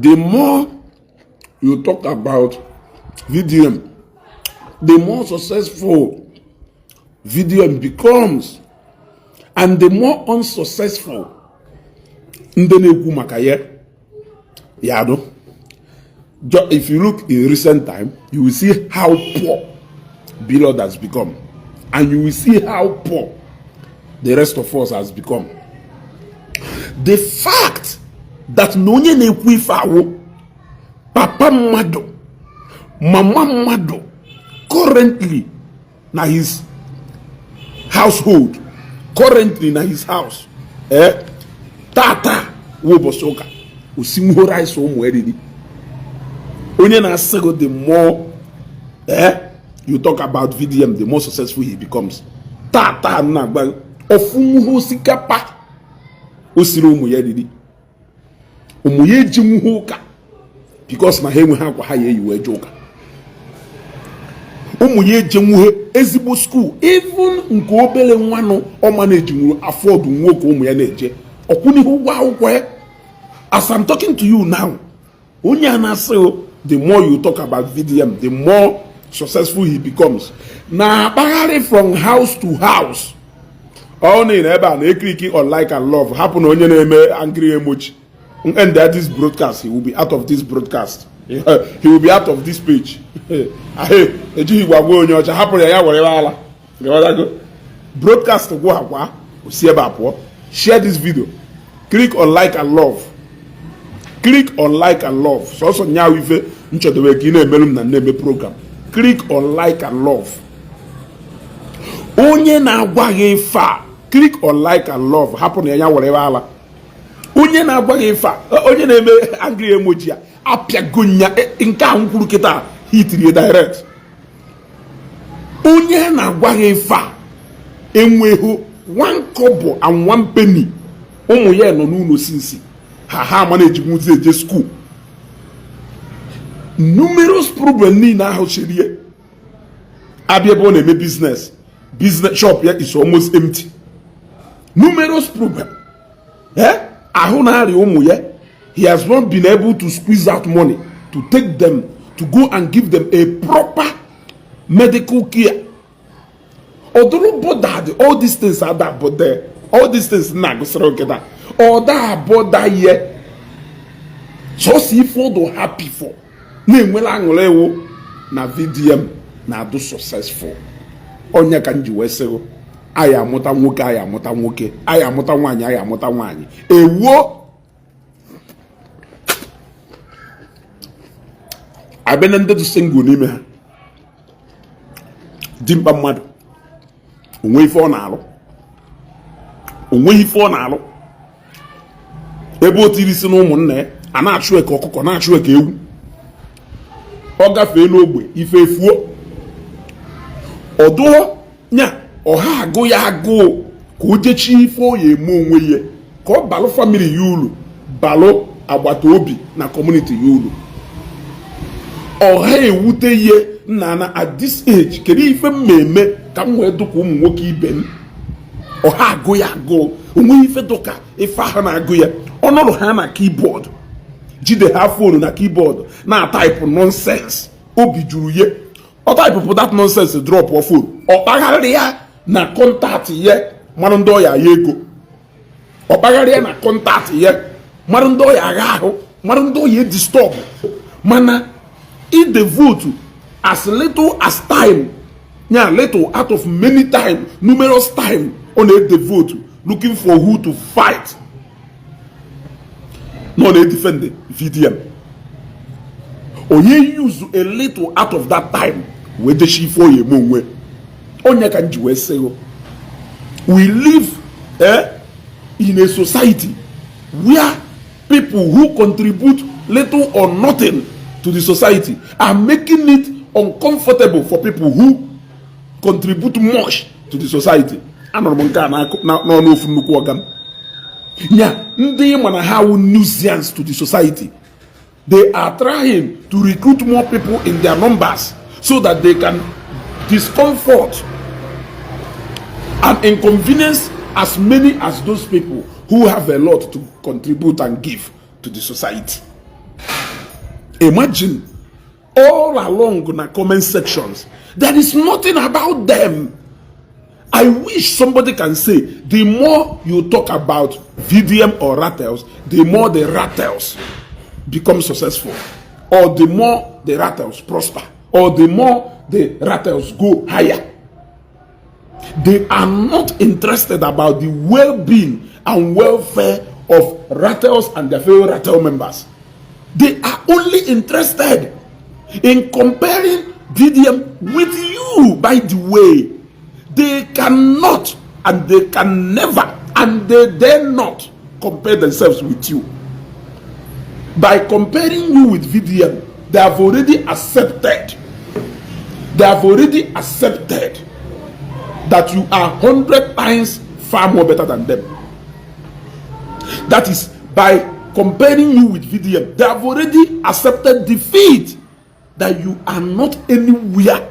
the more you talk about VDM, the more successful VDM becomes, and the more unsuccessful ndị na-ekwu maka ya yado. If you look in recent time, you will see how poor Blord has become, and you will see how poor the rest of us has become. The fact that no onye na-ekwu ife awo papa mmadụ, mama mmadụ currently na his household, currently na his house, tata wo bosoka osimhora iso ụmụ eriri. Onye na-asego, the more you talk about VDM, the more successful he becomes. Tata na gba ofumuho sikapa osiri ụmụ ya eriri. Ụmụ ya eji nwuho ụka because na ha enwe ha kwa ha ya eyiwe eje ụka. Ụmụ ya eji nwuhe ezigbo school, even nke obele nwanụ ọma na-eji nwuru afford nwoke ụmụ ya na-eje ọkwụnihu ụgwọ akwụkwọ ya. As I'm talking to you now, onye a na-asị, the more you talk about VDM, the more successful he becomes. Na akpagharị from house to house. Ọ na-ere ebe a na-ekiriki on like and love. Hapụ na onye na-eme angry emoji. And that this broadcast, he will be out of this broadcast. He will be out of this page. Ejighị gwagwa onye ọcha hapụrụ ya were ala. Broadcast go akwa osi ebe apụọ. Share this video. Click on like and love. Click on like and love. So also nyaw ife nchodowe ka ị na-emelu m na na-eme program. Click on like and love. Onye na-agwa gị ife a, click on like and love. Hapụ na ya were ala. Onye na-agwa gị ife a, onye na-eme angry emoji a, apịago nya nke ahụ kwuru kịta hitiri direct. Onye na-agwa gị ife a enweghị 1 kobo and 1 penny. Ụmụ ya nọ n'ụlọ sinsi ha manage nwuzi eje school. Numerous problem niile ahụ sherie abịa ebe ọ na-eme business shop ya is almost empty. Numerous problem ahụ na-arịa ụmụ ya. He has not been able to squeeze out money to take them to go and give them a proper medical care. Although bothered, all these things are that, but there, all these things na gosiro keda. Or that bother ye. So see for do happy for. Na enwela anwule wo na VDM na do successful. Onya ka nji wesego. Aya amụta nwoke, aya amụta nwoke, aya amụta nwaanyị, aya amụta nwaanyị. Ewo abena ndị single n'ime ha. Dimkpa mmadụ. Onwe ife ọ na-alụ. Onwe ife ọ na-alụ. Ebe o tiri si n'ụmụnne ya, a na-achụ eke ọkụkọ, na-achụ eke ewu. Ọ gafee n'ogbe ife efuo. Ọdụ nya ọha agụ ya agụụ ka o jechi ife o ya eme onwe ya ka ọ balụ family ya ulu, balụ agbata obi na community ya ulu. Ọha ewute ihe nna at this age kedu ife mmemme ka m wee dụka ụmụ nwoke ibe m. Ọha agụ ya agụụ onwe ife dụka ife ahụ na-agụ ya. Ọnọdụ ha na keyboard, jide ha phone na keyboard na type nonsense. Obi juru ye. Ọ type that nonsense drop of phone. Ọ kpagharị ya na contact ye mmanụ ndị ọya ya ego. Ọ kpagharị ya na contact ye mmanụ ndị ọya agha ahụ, mmanụ ndị ọya disturb. Mana i devote as little as time, yeah, little out of many time, numerous time on a devote looking for who to fight. No, they defend the VDM. Or you use a little out of that time with the she for you move. Onya can you say we live in a society where people who contribute little or nothing to the society are making it uncomfortable for people who contribute much to the society. Yeah, they want to have nuisance to the society. They are trying to recruit more people in their numbers so that they can discomfort and inconvenience as many as those people who have a lot to contribute and give to the society. Imagine all along in the comment sections, there is nothing about them. I wish somebody can say, the more you talk about VDM or Rattles, the more the Rattles become successful, or the more the Rattles prosper, or the more the Rattles go higher. They are not interested about the well-being and welfare of Rattles and their fellow Rattle members. They are only interested in comparing VDM with you. By the way, they cannot and they can never and they dare not compare themselves with you. By comparing you with VDM, they have already accepted. They have already accepted that you are 100 times far more better than them. That is, by comparing you with VDM, they have already accepted defeat. That you are not anywhere,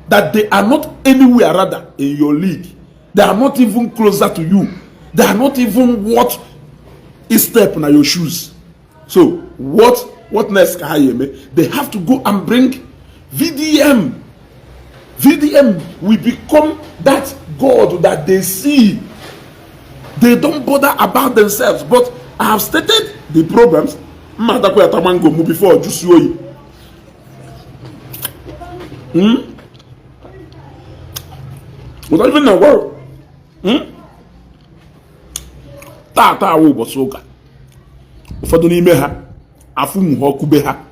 that they are not anywhere rather in your league. They are not even closer to you. They are not even what is step in your shoes. So what next? They have to go and bring VDM. VDM will become that God that they see. They don't bother about themselves. But I have stated the problems. Before just show you. Without even a word. Tata wo bosoga. Ụfọdụ n'ime ha afụ mu okube ha.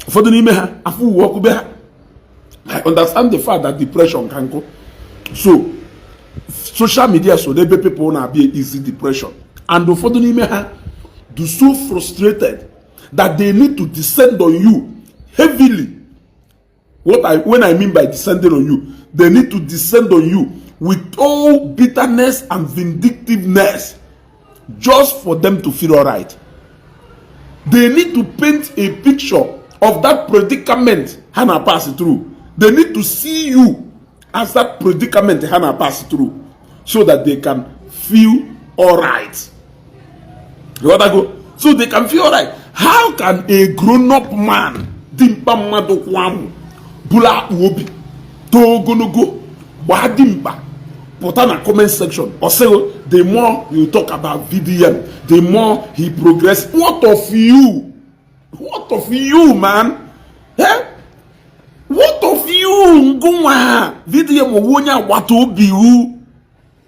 Ụfọdụ n'ime ha afụ wo okube ha. I understand the fact that depression can go. So social media so they people na be easy depression. And ụfọdụ n'ime ha do so frustrated that they need to descend on you heavily. When I mean by descending on you, they need to descend on you with all bitterness and vindictiveness just for them to feel all right. They need to paint a picture of that predicament Hannah passed through. They need to see you as that predicament Hannah passed through so that they can feel all right. You want to go? So they can feel all right. How can a grown-up man Bula Wobi Togonogo Wadimba put on a comment section or say the more you talk about VDM, the more he progress. What of you? What of you, man? Eh? What of you? Nguma VDM wonya watu biu.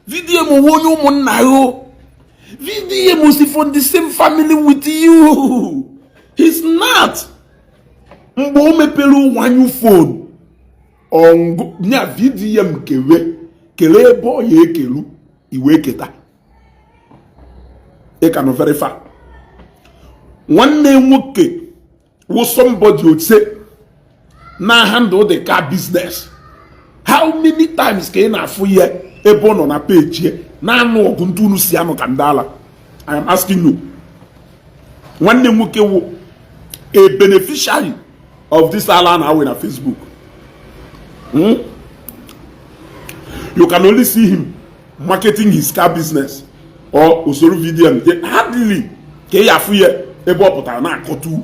VDM wonyo monayo. VDM was from the same family with you. He's not. Mbo mepelu wanyu phone on nya VDM kele bo ye kelu iwe keta e can verify one nwoke wo somebody would say na handle the car business. How many times can I for ye e bon on a page here na no oguntunu si ano kandala? I am asking you. One nwoke wo a beneficiary of this Alan now in a Facebook. You can only see him marketing his car business or usoro video. Hardly ke ya fuye ebe oputara na akotu.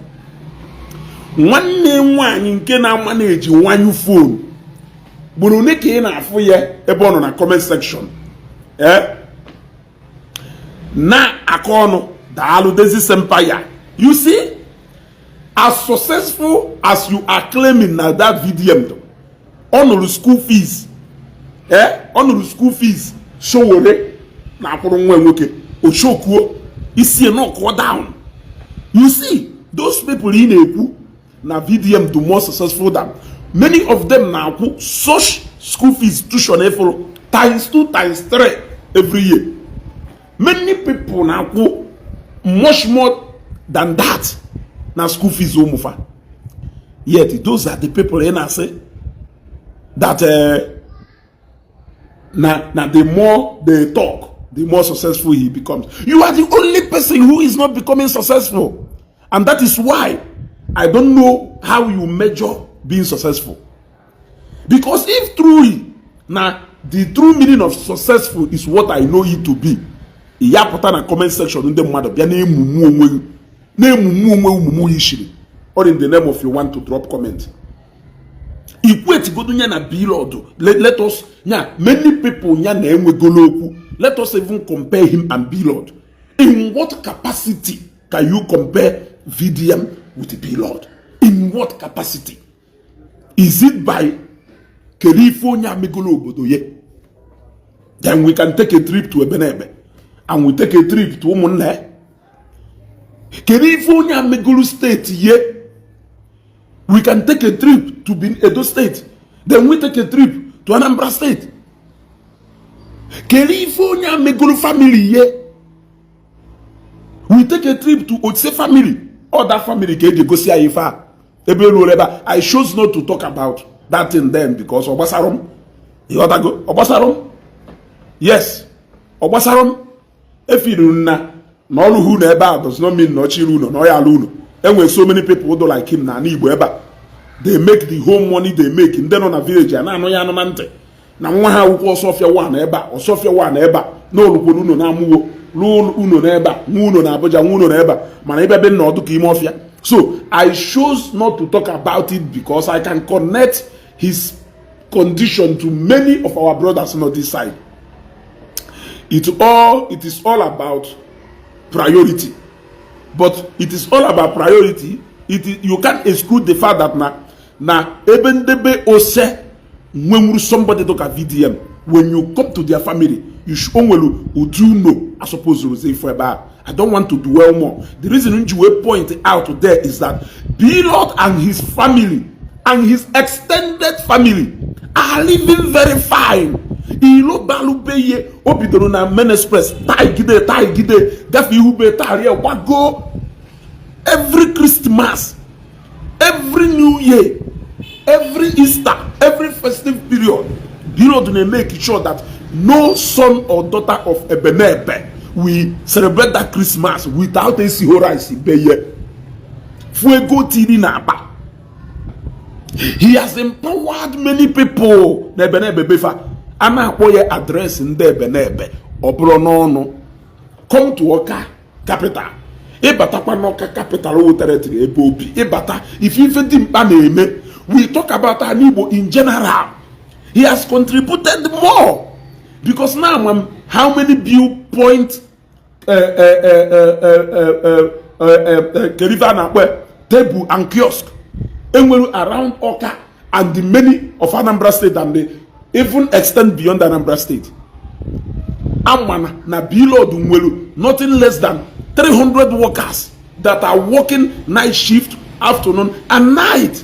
Nwanne nwanyi nke na manage wanyu phone. Buru ne ke na afuye ebe ono na comment section. Na akono daalu desi empire. You see? As successful as you are claiming now that VDM, on the school fees, on the school fees, show na okay, or show is not go down. You see, those people in Eku, na VDM do more successful than many of them now put such school fees tuition for times 2 times 3 every year. Many people now put much more than that. Now school fees umufa. Yet those are the people in say that now the more they talk, the more successful he becomes. You are the only person who is not becoming successful, and that is why I don't know how you measure being successful. Because if truly now the true meaning of successful is what I know it to be, iya put on a comment section in the matter. or in the name of you want to drop comment. Equate go na Blord. Let us many people let us even compare him and Blord. In what capacity can you compare VDM with Blord? In what capacity? Is it by California megolo obodo ye? Then we can take a trip to Ebenebe and we take a trip to Umunne. California megolo state ye. We can take a trip to Edo State. Then we take a trip to Anambra State. California megolo family ye. We take a trip to Otse family. Other family can go see Ifa. I chose not to talk about that thing then because Obasarum. You ought to go. Obasarum? Yes. Obasarum. If you do not, no who never does not mean no chiruno, no yaluno. And when so many people who don't like him now, they make the home money they make in then on a village and I know ya no mante. Na one ha wo Sofia one eba or Sofia one eba no lupo na muwo lu uno na eba muno na Abuja muno na eba mana ebe be no do ki mafia. So I chose not to talk about it because I can connect his condition to many of our brothers on this side. It is all about priority. But it is all about priority. You can't exclude the fact that na even debe ose when somebody talk at VDM, when you come to their family, you should only do know as opposed to say for about. I don't want to dwell more. The reason you point out there is that Blord and his family and his extended family are living very fine. Ilo balubeye obidorona men express tai gide gafi hube taria wago every Christmas, every New Year, every Easter, every festive period. Blord will make sure that no son or daughter of Ebenebe we celebrate that Christmas without a sihora isibeye. Fuego tiri na ba. He has empowered many people. Nebenebe befa. Ana akwoye address nde Ebenebe. Obro no. Come to Oka capital. Ebata kwa Oka capital o territory ebobi. Ebata if you even dimpa na-eme, we talk about Anibo in general. He has contributed more. Because now, how many viewpoint table and kiosk around Oka and the many of Anambra State and they even extend beyond Anambra State. Amana na Blord nwelu nothing less than 300 workers that are working night shift, afternoon and night,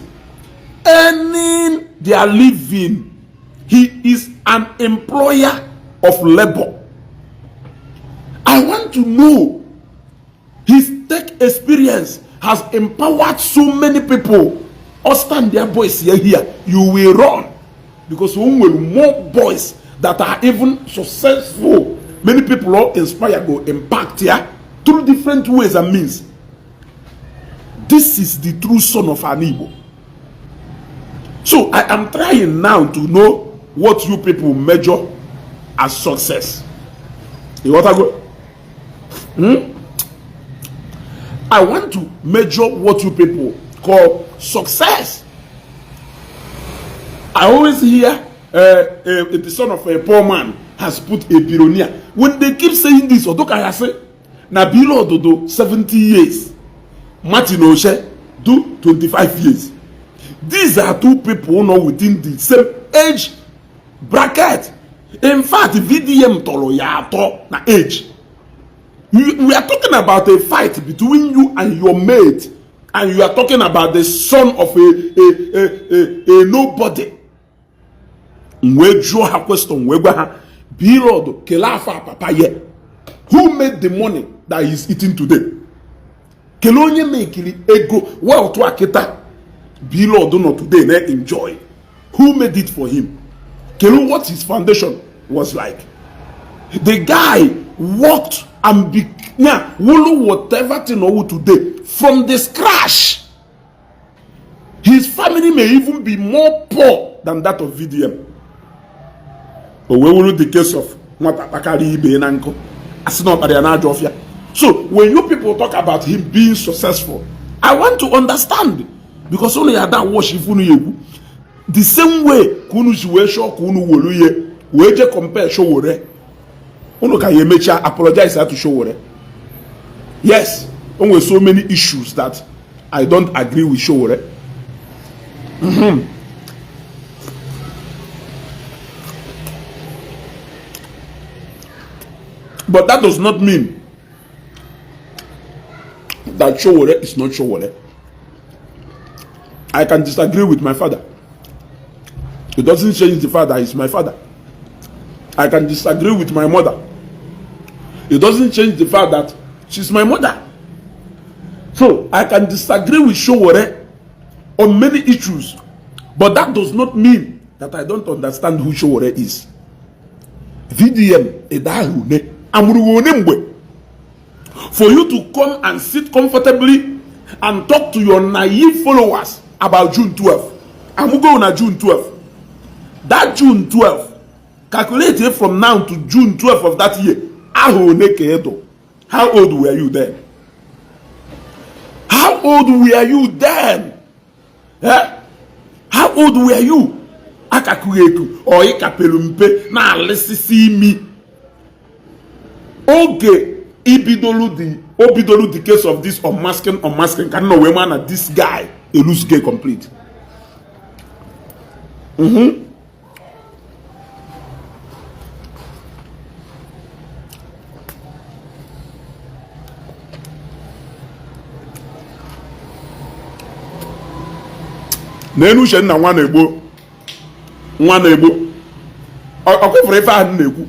earning their living. He is an employer of labor. I want to know his tech experience has empowered so many people. Or stand their boys here, you will run. Because when will more boys that are even successful, many people are inspired go impact here through different ways and means. This is the true son of an Igbo. So I am trying now to know what you people measure as success. You want to go? I want to measure what you people call success. I always hear the son of a poor man has put a billionaire. When they keep saying this, or I say, na Blord do 70 years, Martin Oshe do 25 years. These are two people now within the same age bracket. In fact, VDM tolo ya to na age. We are talking about a fight between you and your mate, and you are talking about the son of a nobody. We draw her question. We go Blord kelafa papa ye. Who made the money that he's eating today? Kelonye make ego well to akita. Blord do not today they enjoy. Who made it for him? Kelo what his foundation was like. The guy worked and whatever thing or today from the scratch. His family may even be more poor than that of VDM. But we will the case of what Akari Benanko. As not by the Anajofia. So when you people talk about him being successful, I want to understand, because only I don't watch if you the same way kunu jiwe show kunu woluye we je compare show wore unu ka yemecha apologize to show wore. Yes, there so many issues that I don't agree with show wore. But that does not mean that Showore is not Showore. I can disagree with my father. It doesn't change the fact that he's my father. I can disagree with my mother. It doesn't change the fact that she's my mother. So I can disagree with Showore on many issues, but that does not mean that I don't understand who Showore is. VDM Edahune Amruwonemwe. For you to come and sit comfortably and talk to your naive followers about June 12th. I'm going on June 12th. That June 12th, calculated from now to June 12th of that year. How old were you then? How old were you then? Eh? How old were you? Akakureku or ikapelumpe na lesisi mi. Okay. Obidolu the case of this unmasking can know when man this guy a loose gay complete. Nenu shen na nwana egbo okofere ife ahụ na-ekwu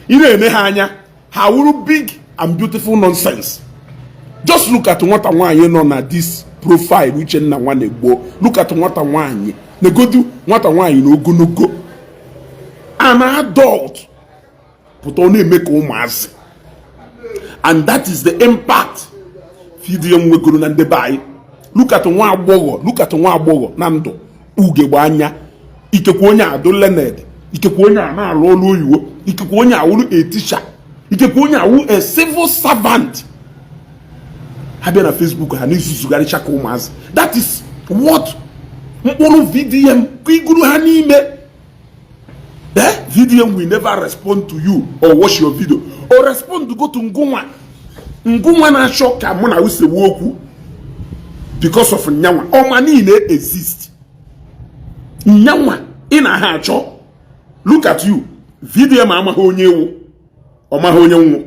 ire ene ha anya ha wuru big and beautiful nonsense. Just look at nwata nwaanyị nọ na this profile uche nna nwana egbo. Look at nwata nwaanyị negodu nwata nwaanyị na ogologo an adult pụta ọ na-eme ka ụmụazị, and that is the impact video nwegoro na ndị bayi. Look at nwa agbọghọ na ndụ ugegbe anya, ikekwe onye adụ learned, ikekwe onye a na-alụ ọrụ oyiwo, ikekwe onye awụrụ a teacher, ikekwe onye awụ a civil servant. Ha bịa na Facebook ha na-ezuzugharịcha ka ụmụazị. That is what mkpụrụ VDM iguru ha n'ime. VDM will never respond to you or watch your video or respond to go to Ngunwa na-achọ ka mụ na usewu okwu because of nyanwa. Ọma niile exist. Nyanwa ị na ha achọ. Look at you. VDM amaghị onye ewu. Ọmaghị onye nwụ.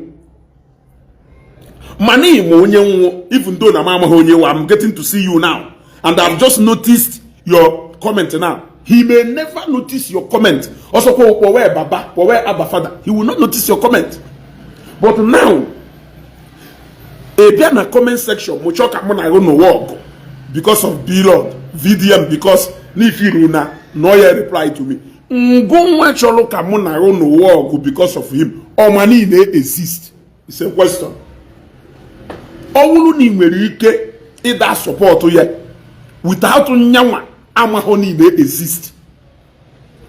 Mani mo onye nwụ. Even though na amaghị onye ewu, I'm getting to see you now. And I've just noticed your comment now. He may never notice your comment. Also, where Baba, where Abba Father, he will not notice your comment. But now, a comment section, Muchoka Mona no work because of Blord, VDM, because Nifiruna, no reply to me. Ngonwa Choloka Mona no work because of him. Or money they exist. It's a question. All ni merike either support ye without nyawa. Amahoni they exist.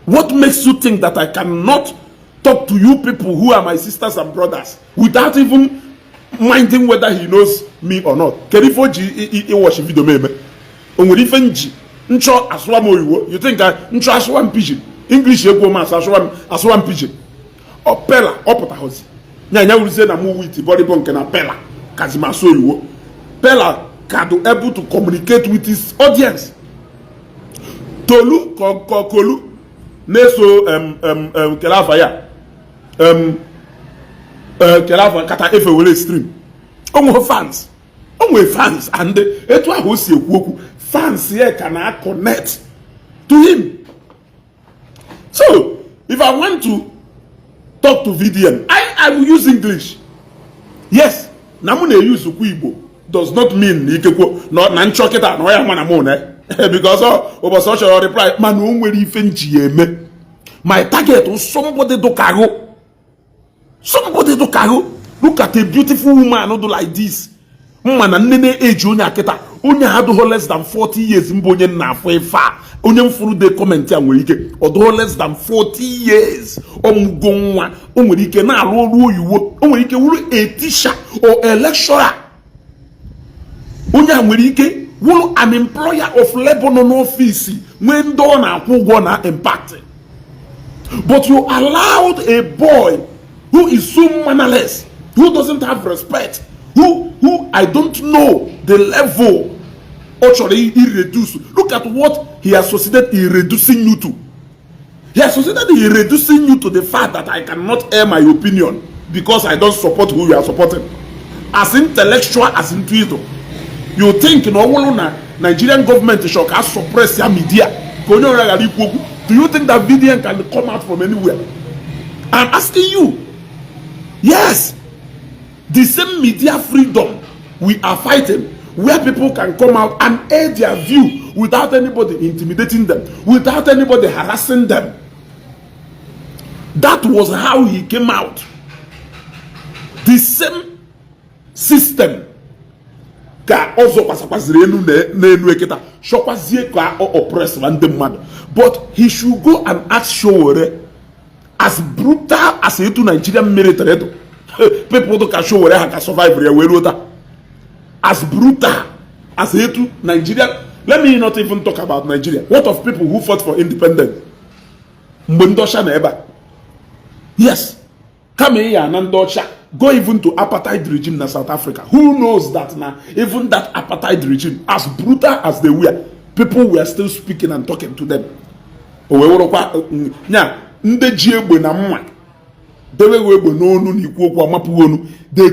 What makes you think that I cannot talk to you people who are my sisters and brothers without even minding whether he knows me or not? Kerifoji watch video meme. Onwelifenji ncho aswam oyiwo. You think I ncho aswam pidgin? English ego mas aswam pidgin. Opela opota hozi. Nya urize na mu wit body bonke na pela. Kazima so oyiwo. Pela can be able to communicate with his audience. Tolu Kolu Neso Kelafa ya Kelafa kata efe wele stream. Onwe fans and etu ahụ si ekwu okwu fans here can connect to him. So if I want to talk to VDM, I will use English. Yes, na mu na use ukwu Igbo does not mean ikekwo na nchọkịta na ya mana mu na because Obasanjo reply, man, my target was somebody to carry. Somebody to carry. Look at a beautiful woman who do like this. Mana nene age onye akita. Onye had less than 40 years. Mbonye na afefa. Onye mfuru de comment ya nwere odo less than 40 years. Omugongwa. Onwere ike na alu olu oyiwo. Onwere ike wuru a teacher or a lecturer. Onye nwere ike wuru an employer of Lebanon office. When do na akwụ ụgwọ na impact. But you allowed a boy who is so mannerless, who doesn't have respect, who I don't know the level. Actually, he reduced. Look at what he has succeeded in reducing you to. He has succeeded in reducing you to the fact that I cannot air my opinion because I don't support who you are supporting. As intellectual as intuitive. You think Nigerian government should suppress your media. Do you think that video can come out from anywhere? I'm asking you. Yes. The same media freedom we are fighting, where people can come out and air their view without anybody intimidating them, without anybody harassing them. That was how he came out. The same system ka also pasapasiri enu n'enu ekita shokwazie ka oppress random mmadụ. But he should go and ask Showore, as brutal as etu Nigerian military do. People to can Showore ha can survive here we as brutal as etu Nigeria. Let me not even talk about Nigeria. What of people who fought for independence? Mbondosha na eba. Yes. Come here and Ndosha. Go even to apartheid regime in South Africa. Who knows that now? Even that apartheid regime, as brutal as they were, people were still speaking and talking to them. They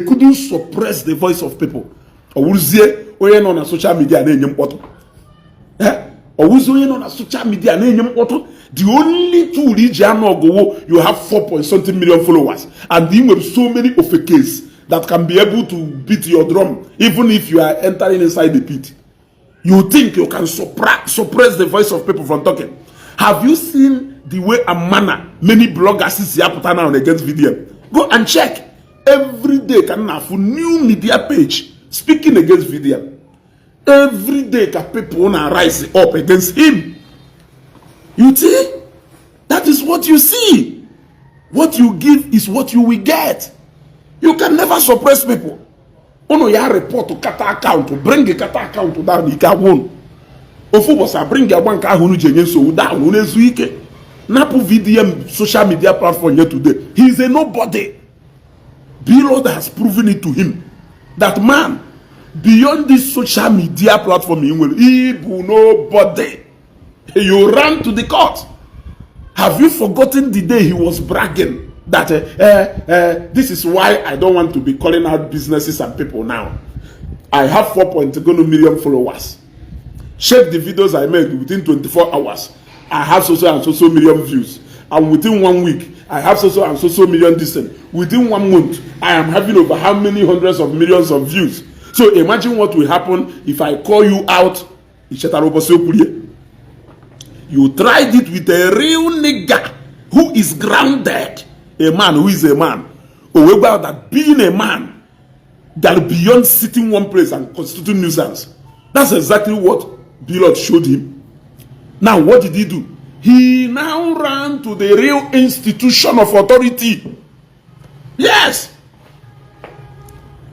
couldn't suppress the voice of people. On social media, on social media, the only tool you have 4.something million followers, and you have so many of a case that can be able to beat your drum, even if you are entering inside the pit. You think you can suppress the voice of people from talking? Have you seen the way and manner many bloggers is put now against video? Go and check. Every day can have a new media page speaking against video. Every day can people wanna rise up against him. You see? That is what you see. What you give is what you will get. You can never suppress people. Ono ya report to kata account, to bring a kata account down, you can won. Ofu bosa bring your bank ahunu jenye so down, unezuike. Napu VDM social media platform here today. He is a nobody. Blord has proven it to him. That man, beyond this social media platform, he will nobody. You ran to the court. Have you forgotten the day he was bragging that this is why I don't want to be calling out businesses and people now. I have 4.2 million followers. Check the videos I made within 24 hours. I have so and so million views. And within 1 week, I have so and so million listens. Within 1 month, I am having over how many hundreds of millions of views. So imagine what will happen if I call you out. You tried it with a real nigger who is grounded. A man who is a man. Or about that being a man that beyond sitting one place and constituting nuisance. That's exactly what Blord showed him. Now what did he do? He now ran to the real institution of authority. Yes.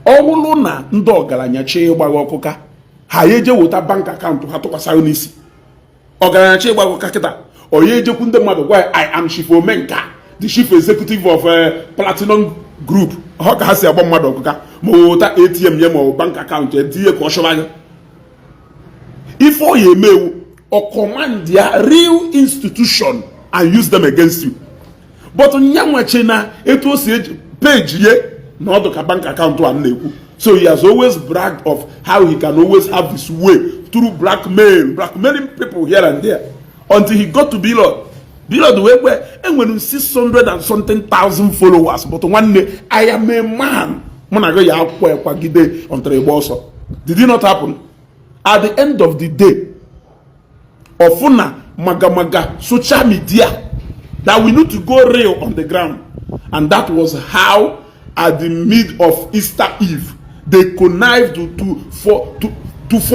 Owuluna ndo ogaranya che gbawa okuka. Ha yeje wota bank account ha tokwasa onisi. Ogaranya che gbawa okaka. Oyeje kunde mmadụ why I am Chief Omenka, the chief executive of Platinum Group. How ka ha si agba mmadụ okuka. Mo wota ATM ye mo bank account e die ko shobanya. If all ye mewu or command their real institution and use them against you. But nyamwa chena eto si page ye not the bank account one. So he has always bragged of how he can always have his way through blackmailing people here and there. Until he got to Blord. Blord and when 600 and something thousand followers. But one day I am a man. Did it not happen? At the end of the day, Ofuna maga social media that we need to go real on the ground. And that was how at the mid of Easter Eve, They connive to for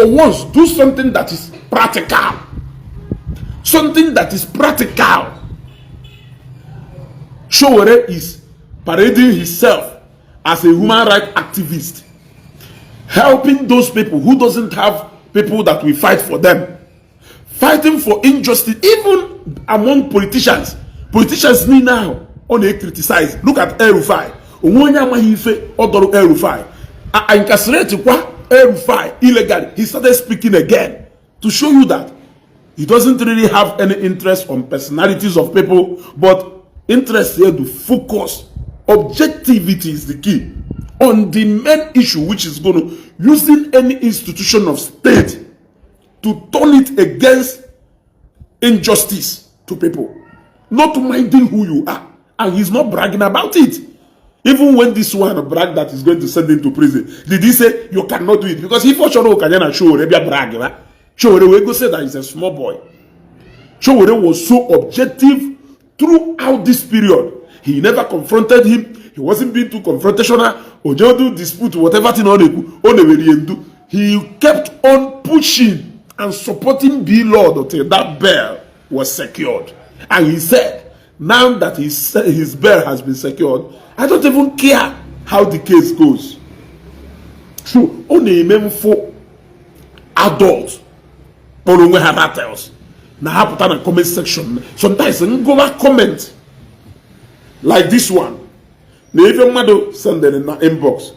once do something that is practical. Something that is practical. Showore is parading himself as a human rights activist, helping those people who doesn't have people that will fight for them, fighting for injustice, even among politicians. Politicians need now on a criticize. Look at El-Rufai. El-Rufai. Incarcerated El-Rufai illegally. He started speaking again to show you that he doesn't really have any interest on personalities of people, but interest here to focus. Objectivity is the key on the main issue, which is going to using any institution of state to turn it against injustice to people, not minding who you are. And he's not bragging about it. Even when this one bragged that he's going to send him to prison, did he say you cannot do it? Because he for sure can show brag, right? Showore will go say that he's a small boy. Showore was so objective throughout this period. He never confronted him. He wasn't being too confrontational. Ojodu dispute whatever thing on do. He kept on pushing and supporting Blord until that bail was secured. And he said, now that his bail has been secured, I don't even care how the case goes. So only a for adults. Or we have battles. Now happen in the comment section. Sometimes I go back comment like this one. If your mother send it in the inbox.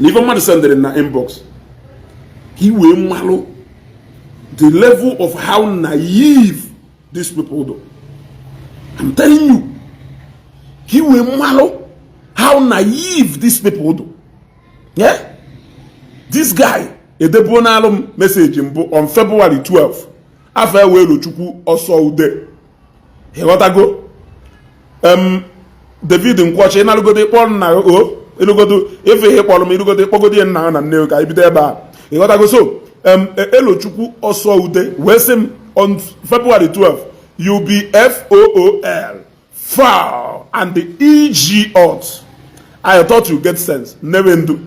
If your mother send it in the inbox. He will malo the level of how naive these people do. I'm telling you. He will malo how naive these people do. Yeah? This guy, a debonalum message on February 12th. After we Luchuku also there. He got to go. David Nkwache na lugo de pon na elugo do efe he pon me lugo de pogodi na na ne ka ibide ba. He got to go so Elochukwu also ude Wesem on February 12th. You be FOOL foul and the EG out. I thought you get sense. Never do.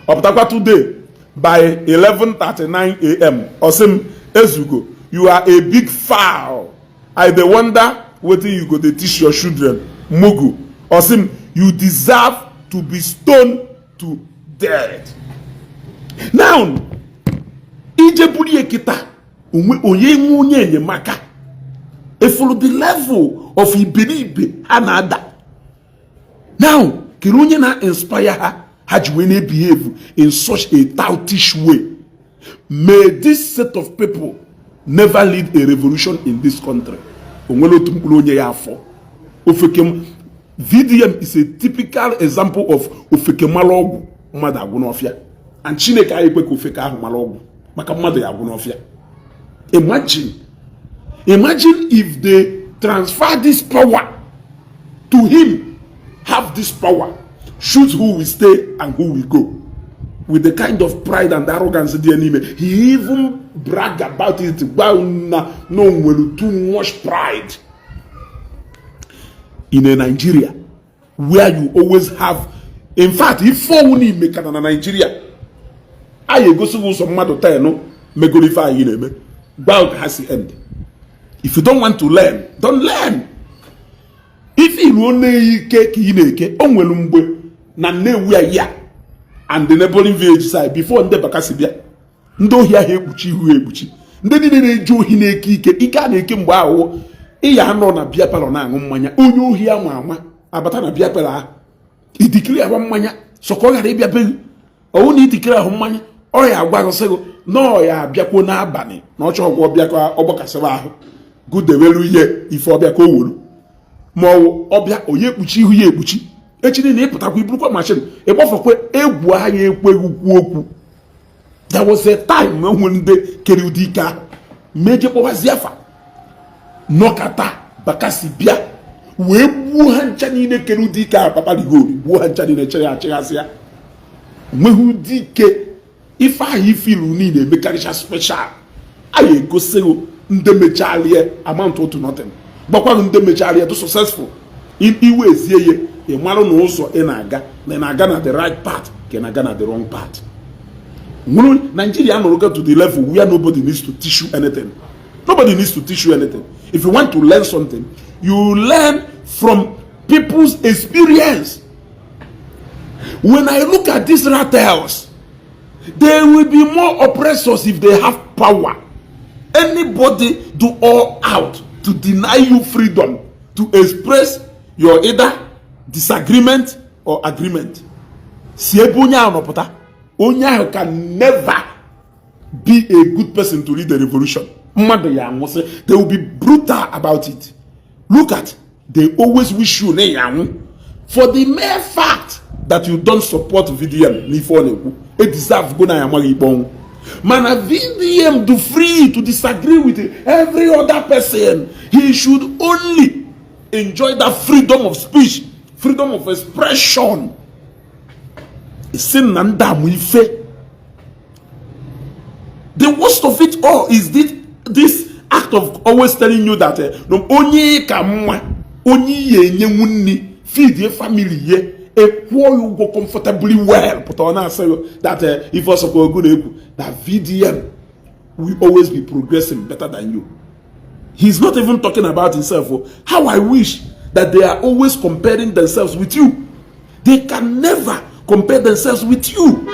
Up today by 11:39 a.m. Osim Ezugo, you are a big foul. I dey wonder whether you go to teach your children Mugu. Osim, you deserve to be stoned to death. Now, Ijebuli ekita onye nwunye enyemaka. E follow the level of iberibe anada. Now, kirunye na inspire her, hajwene behave in such a toutish way. May this set of people never lead a revolution in this country. VDM is a typical example of ofekemalogu mmadụ agwụnọfịa, and Chineke anyị ekwe ka ofeke ahụ malogu maka mmadụ ya agwụnọfịa. Imagine if they transfer this power to him, have this power, choose who will stay and who will go, with the kind of pride and arrogance the enemy. He even brag about it. No, too much pride. In a Nigeria where you always have, in fact, if you make in Nigeria, I go to some mother tell no, me glorify you. God has the end. If you don't want to learn, don't learn. If you only cake ineke, onwelumbe na newe ya and the neighboring village side before nde bakasibia ndo hia he ekpuchi hu ekpuchi nde ni na-eju ohi na-eke ike ike a na-eke mgbe ahụ iya anọ na bia palọ na-aṅụ mmanya onye ohi ama abata na bia palọ ahụ idikiri ahụ mmanya sọkọ ghara ịbịa be ọwụ na idikiri ahụ mmanya ọ ya agwagọsịgo na ọ ya abịakwuo n'abalị na ọchọ ọgwụ ọbịa ọgbakasịba ahụ gụdewelu ihe ife ọbịa ka o wuru ma ọbịa onye ekpuchi ihu ya ekpuchi echiri na ịpụtakwa iburukwa machin ịgbafọkwa egwu anya ekweghị ukwu okwu. There was a time when ndị kere ụdị ike ahụ meje kpọbazi afa nọkata bakasi bịa wee gbuo ha ncha niile kere ụdị ike ahụ papa ligori gbuo ha ncha niile chere achịghasị ya nweghị ụdị ike ife ahụ ifilu niile emekarịcha special anyị egosighị ndị mechalie amount to nothing gbakwaghị ndị mechalie to successful iwe ezie ihe ị mara na ụzọ ị na-aga na the right path ka ị na-aga na the wrong path. Nigeria no get to the level where nobody needs to teach you anything. Nobody needs to teach you anything. If you want to learn something, you learn from people's experience. When I look at these rattles, they will be more oppressors if they have power. Anybody do all out to deny you freedom to express your either disagreement or agreement. Onya can never be a good person to lead the revolution. They will be brutal about it. Look at, they always wish you for the mere fact that you don't support VDM. It deserves go na Man, VDM do free to disagree with every other person. He should only enjoy that freedom of speech, freedom of expression. The worst of it all is this act of always telling you that feed your family you go comfortably well. But I say that if also go good, that VDM will always be progressing better than you. He's not even talking about himself. How I wish that they are always comparing themselves with you. They can never compare themselves with you.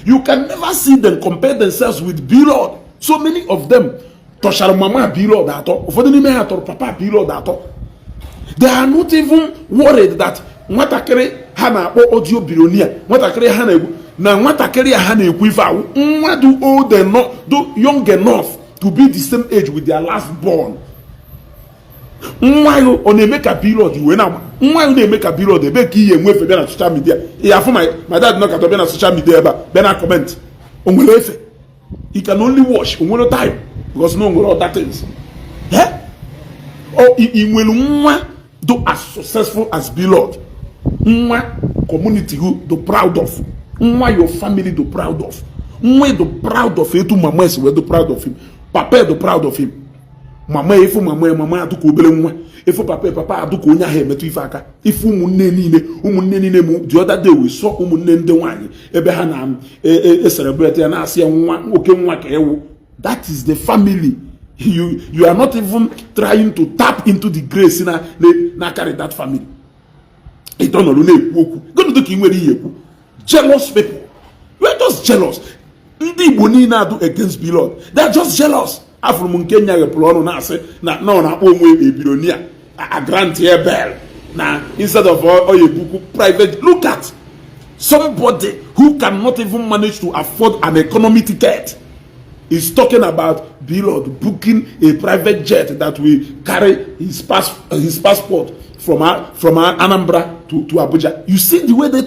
You can never see them compare themselves with Blord. So many of them, Mama Blord at all, Papa Blord at all. They are not even worried that Matakere Hana or audio billionaire, Matakere Hana, now Matakere Hana Quiva, do old enough, do young enough to be the same age with their last born. Why on a make a Blord you now? Why they make a Blord? They make you and wait for them social media. Yeah, for my dad not at on social media, but then I comment. He can only watch on one time because no more other things. Yeah? Or he will do as successful as Blord. Community who do proud of. Your family do proud of. Do proud of you to mama is do proud of him. Papa do proud of him. Mama mama aduko obele nwa efu papa aduko onya ha emetu ifaka ifu umunne niile mu the other day we saw umunne nde nwanyi ebe ha na celebrate ya na ase nwa oke nwa ka ewu. That is the family. You are not even trying to tap into the grace na carry that family. It don't know na ekwu okwu go do ka inwere ihe ekwu. Jealous people, you are just jealous. Ndị Igbo niile adu against Blord, they are just jealous. From Kenya, na onwe billionaire, a grant here bell. Now, instead of private, look at somebody who cannot even manage to afford an economy ticket. Is talking about Blord booking a private jet that will carry his passport from Anambra to Abuja. You see the way they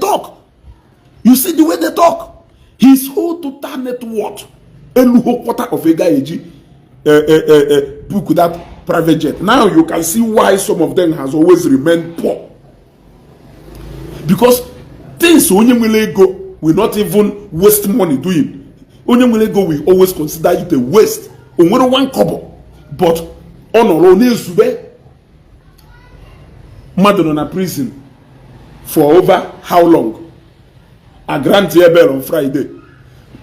talk. His whole total net worth, quarter of a guy book that private jet. Now you can see why some of them has always remained poor. Because things Onyemwele will not even waste money doing. Onyemwele will always consider it a waste. Only one kobo. But Honor Madonna prison for over how long? A grant bell on Friday.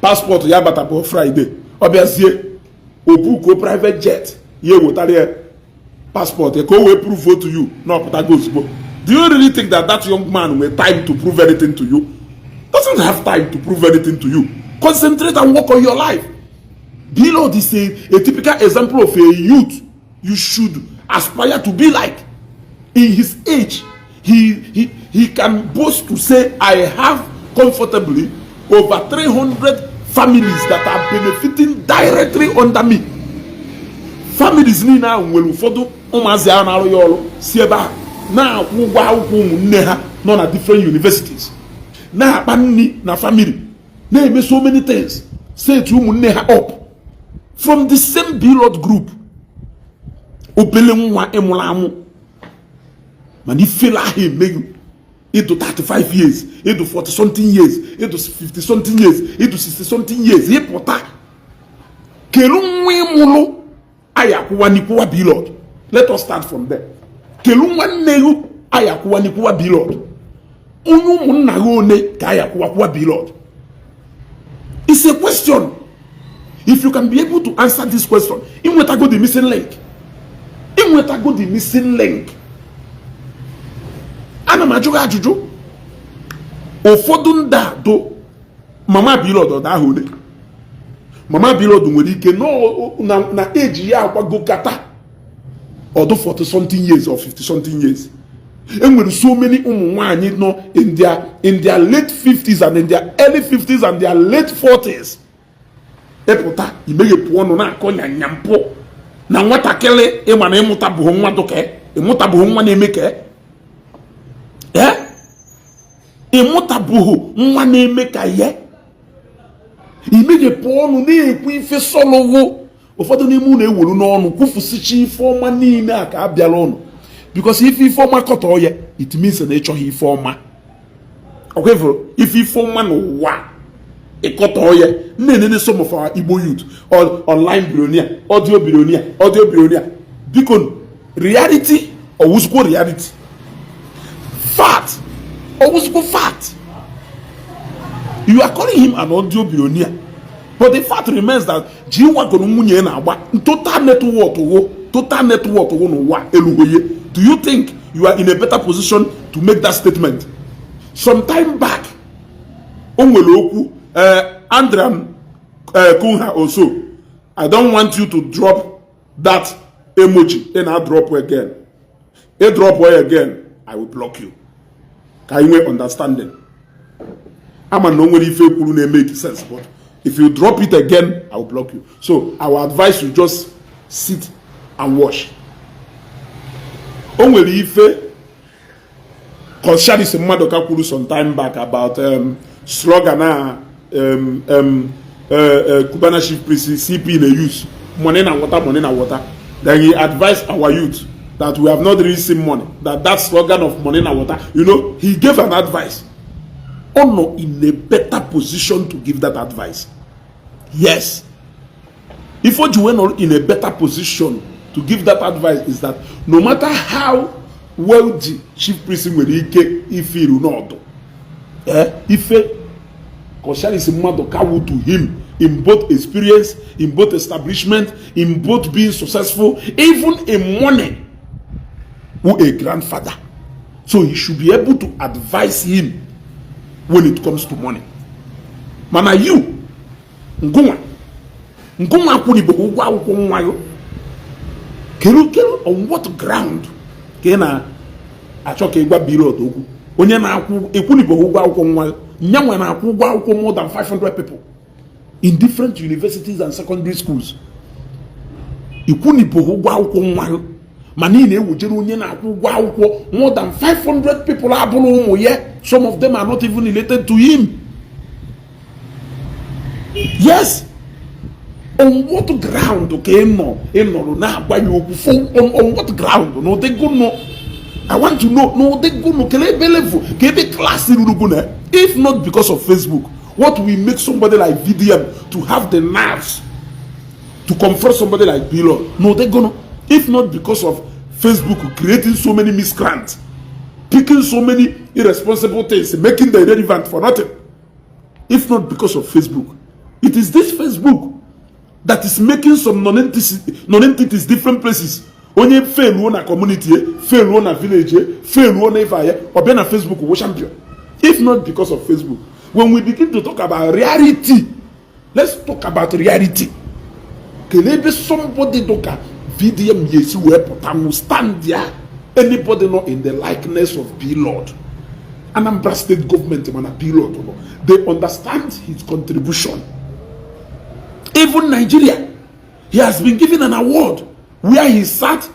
Passport yabata on Friday. Obviously Obuko private jet, ye will tell passport, go away prove to you. No, that goes. Do you really think that young man will time to prove anything to you? Doesn't have time to prove anything to you. Concentrate and work on your life. Blord is a typical example of a youth you should aspire to be like. In his age, he can boast to say, I have comfortably over 300 families that are benefiting directly under me. Families ni na nwere ụfọdụ ụmụazị a na-arụ ya ọrụ si ebe a na-akwụ ụgwọ akwụkwọ ụmụnne ha nọ na different universities na-akpa nri na family na-eme so many things set ụmụnne ha up from the same Blord group. Obele nwa ịmụrụ amụ mana ifela ahụ emeghị into 35 years, into 40 something years, into 50 something years, into 60 something years. He pota. Kelumwe mulo ayakuwa nikuwa Blord. Let us start from there. Kelumwa negu ayakwuwa n'ikuwa Blord. Onye ụmụnna gị one ka ayakwuwa Blord. It's a question. If you can be able to answer this question, inwetago the missing link. Inwetago the missing link. Ana m ajụ gị ajụjụ. Ụfọdụ ndị a do Mama Blord ọ da ahụ. Mama Blord nwere ike na age ya agbago kata ọdụ 40 something years or 50 something years. And with so many nwaanyị nọ in their late 50s and in their early 50s and their late 40s. Epụta imeghe pụọ nọ na-akọ nyanyampụ na nwatakịrị ịma na ịmụtabụghị nwa dụke ịmụtabụghị nwa na-eme ke ịmụtabụghị nwa na-eme ka ihe imeghe pụọ ọnụ na-ekwu ife sọlọwụ. Ụfọdụ n'ime unu ewelu n'ọnụ kwufusichi ife ọma niile a ka abịala ọnụ. Because if Ifeoma kọtọ ya, it means na ịchọghị Ifeoma. Okay, for if Ifeoma n'ụwa ịkọtọ ya, nne some of our Igbo youth online billionaire, audio billionaire. Because reality or wusco reality, fact or wusco fact. You are calling him an audio billionaire, but the fact remains that Jiwa Gonumunye na agba total network n'ụwa elugoye. Do you think you are in a better position to make that statement? Some time back, Onweloku, Andrian Kunha also, I don't want you to drop that emoji and I'll drop again. A drop again, I will block you. Can you understand? I'm a normally fake who make sense, but if you drop it again, I will block you. So our advice you just sit and watch. Onwere ife Konshadi mmadụ ka kwuru some time back about slogan na Cubana chief priest CP in the use money na water. Then he advised our youth that we have not really seen money, that slogan of money na water, he gave an advice. Ono in a better position to give that advice. Yes, if you were in a better position to give that advice is that no matter how wealthy chief priest will ike if he not if Koshari is to him in both experience, in both establishment, in both being successful, even in money, who a grandfather. So he should be able to advise him when it comes to money. Mana you nguma kuni bohugwa uko Kero on what ground kena achoke igwa Blord okwu onye na-akwụ ekwunibo ụgwọ akwụkwọ nwa nyanwa na-akwụ ụgwọ akwụkwọ more than 500 people in different universities and secondary schools. Ekwunibo ụgwọ akwụkwọ nwa ma niile ewujere onye na-akwụ ụgwọ akwụkwọ more than 500 people abụrụ ụmụ ya. Some of them are not even related to him. Yes. On what ground okay no na agba you on what ground no they go no I want to know no they go no kele belevu kebe class na if not because of Facebook. What will make somebody like VDM to have the nerves to confront somebody like Blord? No they go no if not because of Facebook creating so many miscreants, picking so many irresponsible things, making them irrelevant for nothing. If not because of Facebook, it is this Facebook that is making some non-entities different places. Onye fail one a community, fail one a village, fail one a fire, or be na Facebook we champion. If not because of Facebook, when we begin to talk about reality, let's talk about reality. Kelebe somebody doka VDM yesi we stand there. Anybody not in the likeness of Blord? Anambra state government man Blord, they understand his contribution. Even Nigeria, he has been given an award where he sat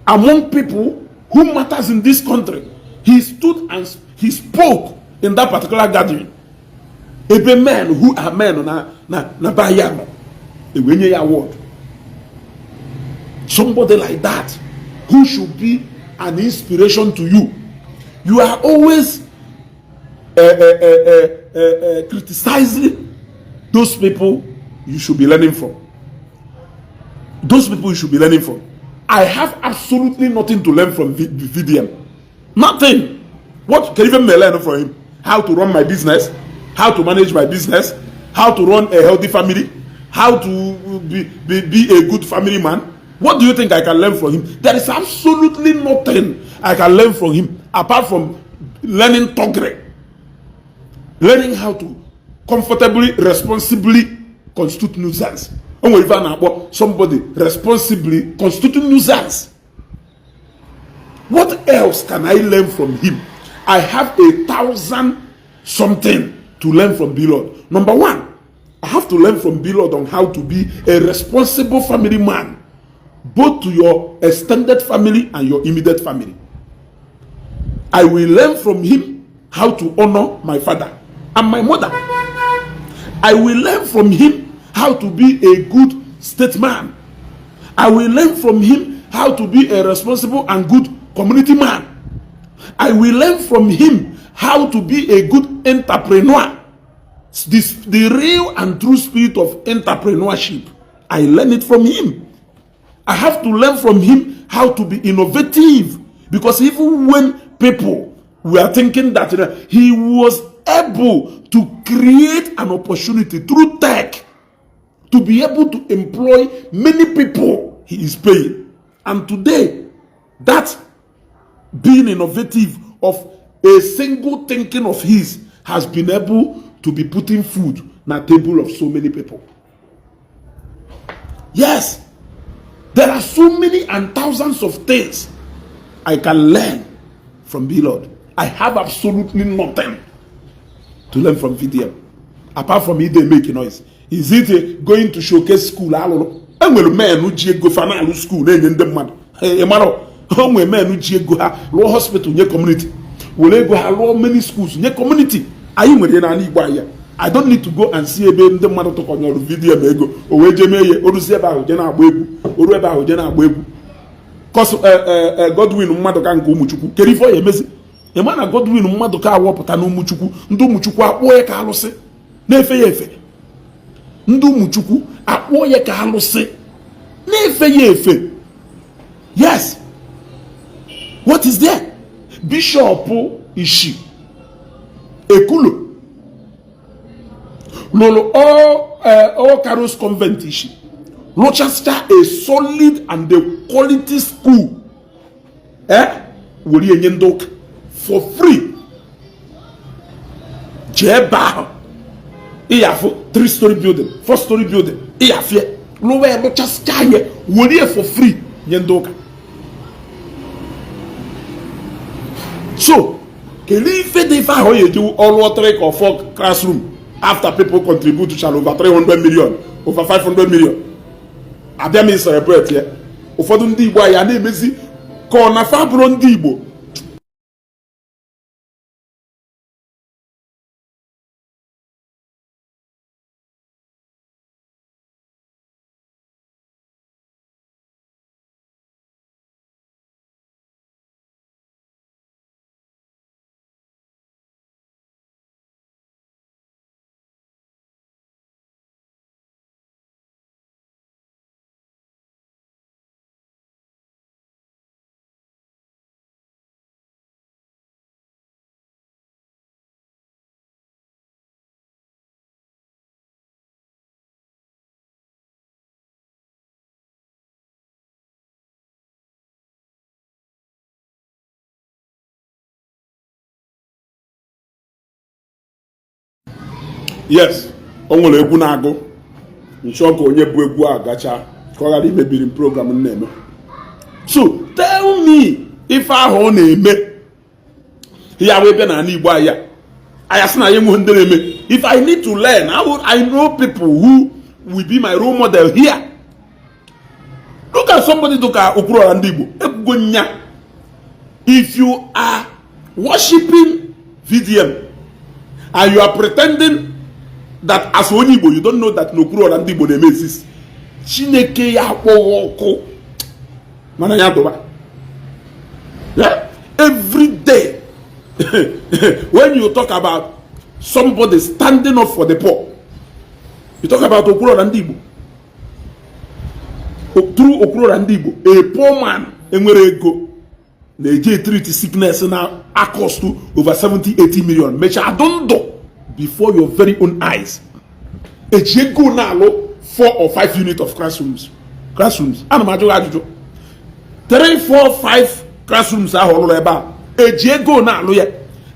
among people who matters in this country. He stood and he spoke in that particular gathering. Ebe men who are men na bayano, a winning award. Somebody like that who should be an inspiration to you. You are always criticizing those people you should be learning from. Those people you should be learning from. I have absolutely nothing to learn from VDM. Nothing. What can even learn from him? How to run my business, how to manage my business, how to run a healthy family, how to be a good family man. What do you think I can learn from him? There is absolutely nothing I can learn from him apart from learning togre, learning how to comfortably, responsibly constitute nuisance. Somebody responsibly constitute nuisance. What else can I learn from him? I have 1,000 something to learn from Blord. Number one, I have to learn from Blord on how to be a responsible family man, both to your extended family and your immediate family. I will learn from him how to honor my father and my mother. I will learn from him how to be a good statesman. I will learn from him how to be a responsible and good community man. I will learn from him how to be a good entrepreneur. The real and true spirit of entrepreneurship. I learn it from him. I have to learn from him how to be innovative. Because even when people were thinking that he was able to create an opportunity through tech to be able to employ many people he is paying. And today, that being innovative of a single thinking of his has been able to be putting food on the table of so many people. Yes, there are so many and thousands of things I can learn from Blord. I have absolutely nothing to learn from VDM apart from it they make noise. Is it going to showcase school? I will man who go for school in the mud. Hey, onwe men who go ha law hospital nye community. Will go ha law many schools nye community. Are you with an I don't need to go and see a baby the mother to on your video ego or where Jemay or to see about Jena Webu or about Jena Webu. Cause Godwin mother can go muchuku. Carry for a message. A man a Godwin mother car wapatano muchuku, ndu muchukwa boy carlose. Nefe ndu muchuku a boy carlose. Nefe. Yes. What is there? Bishop Ishi. Ekulo. Lolo all Caros Convent Ishi. Rochester a solid and a quality school. Woli Enyendok for free. Jeba. Iyafo 3-story building, 4-story building. Iyafie. Lower Rochester woli for free. Nyendoka. So, can you fit how you do all 3 or 4 classroom after people contribute to over 300 million, over 500 million? Abia me celebrate here. Ufodu ndi Igbo ya na-emezi ka ọ na fabro ndị Igbo. Yes, onwere egwu na-agụ nchọka onye bụ egwu a gacha ka ọ ghara imebiri program na-eme. So tell me if ahụ na-eme ya wee bịa na Igbo aya sị na ya enwe ndị na-eme. If I need to learn, I know people who will be my role model here. Look at somebody dịka Okwuluora ndị Igbo ekwugo nya. If you are worshiping VDM and you are pretending that as onye Igbo you don't know that Okwuluora ndị Igbo na-eme exist, Chineke ya akpọghọ ọkụ mana ya doba. Yeah? Every day when you talk about somebody standing up for the poor, you talk about Okwuluora ndị Igbo. Through Okwuluora ndị Igbo, a poor man enwere ego they treat sickness now cost to over 70-80 million. Mecha adondo before your very own eyes. Eche go now 4 or 5 units of classrooms. And majo ajujo. 3, 4, 5 classrooms are all about. Eche go now lo ye.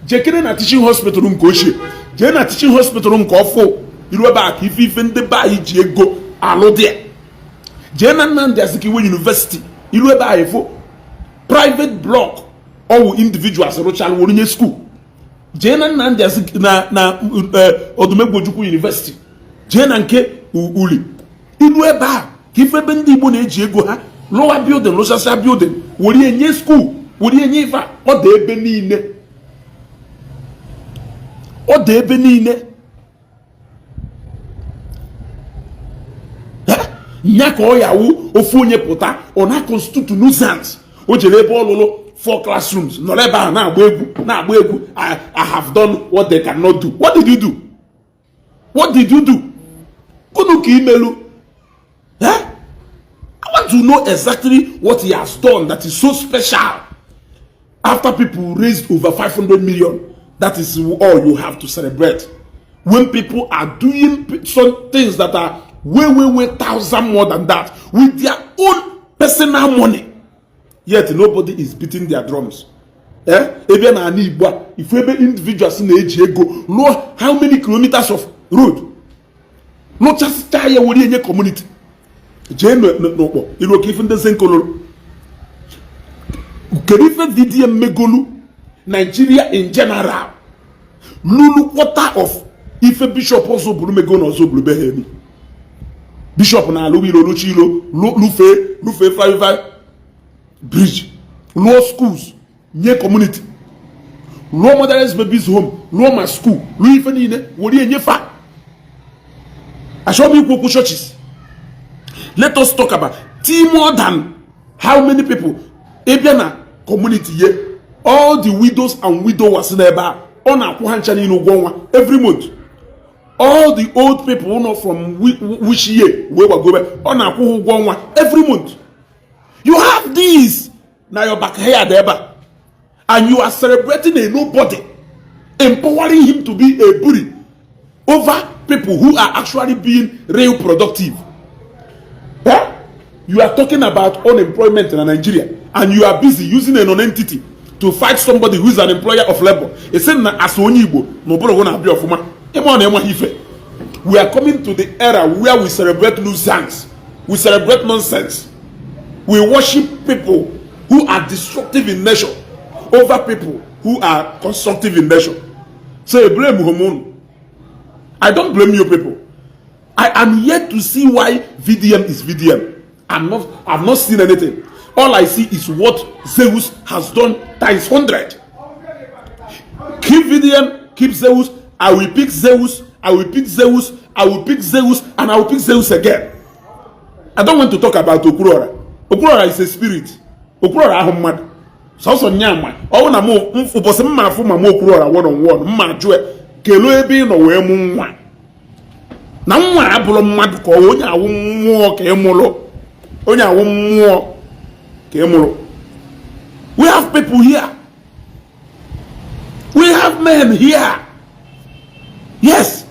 Jekene na teaching hospital room ko she. Je na teaching hospital room ko fo. Ilu ba ki fi fende ba ije go alo there. Je na Nnamdi Azikiwe University. Ilu ba efo private block or individuals rochal worinye school. Je na Nnamdi Azikiwe na Odumegwu University. Je na nke uli. Ilu ba ki fe be ndi Igbo na eji ego ha lower building, low social building, wori enye school, wori enye ifa o de ebe niile. O de ebe niile. Nyaka o yawu ofu onye puta ona constitute nuisance. O jere ebe ololo 4 classrooms. No leba na agba egwu. I have done what they cannot do. What did you do? What did you do? Kunu ki imelu. I want to know exactly what he has done that is so special. After people raised over 500 million, that is all you have to celebrate. When people are doing some things that are way 1,000 more than that with their own personal money, yet nobody is beating their drums. Even an Igbo, if we be individuals in the age go, know how many kilometers of road? Not just tire within your community. Jane no, you know, given the same color. Kerife VDM Megolu, Nigeria in general. Lulu quarter of if a bishop also Brumegon also Blubehemi. Bishop na Louis Chilo, Lufe Flyover Bridge, low schools, near community, low motherless babies home, low my school, Louis Fenine, Wodi and Yefa. I show me Kuku churches. Let us talk about more than how many people. Ebiana community here, all the widows and widowers nearby on a Kuhanchani no Gongwa every month. All the old people who know from which year we were going on a Kuhu every month. You have these now you're back here there, and you are celebrating a nobody, empowering him to be a bully over people who are actually being real productive. You are talking about unemployment in Nigeria, and you are busy using a non-entity to fight somebody who is an employer of labor. It's saying that as Onyibo, nobody gonna be of woman. We are coming to the era where we celebrate nuisance, we celebrate nonsense, we worship people who are destructive in nature over people who are constructive in nature. So blame Muhammad. I don't blame you people. I am yet to see why VDM is VDM. I've not seen anything. All I see is what Zeus has done times 100. Keep VDM, keep Zeus. I will pick Zeus. I will pick Zeus. I will pick Zeus, and I will pick Zeus again. I don't want to talk about Okurora. Okurora is a spirit. Okurora ahumad. So nyama. Oh na mo ubose mma fu ma mo Okurora one on one. Mma joe kelo ebe no we mu nwa. Na nwa abụrụ mmadụ ka onye awụ mmụọ ka emụrụ. Onye awụ mmụọ ka emụrụ. We have people here. We have men here. Yes.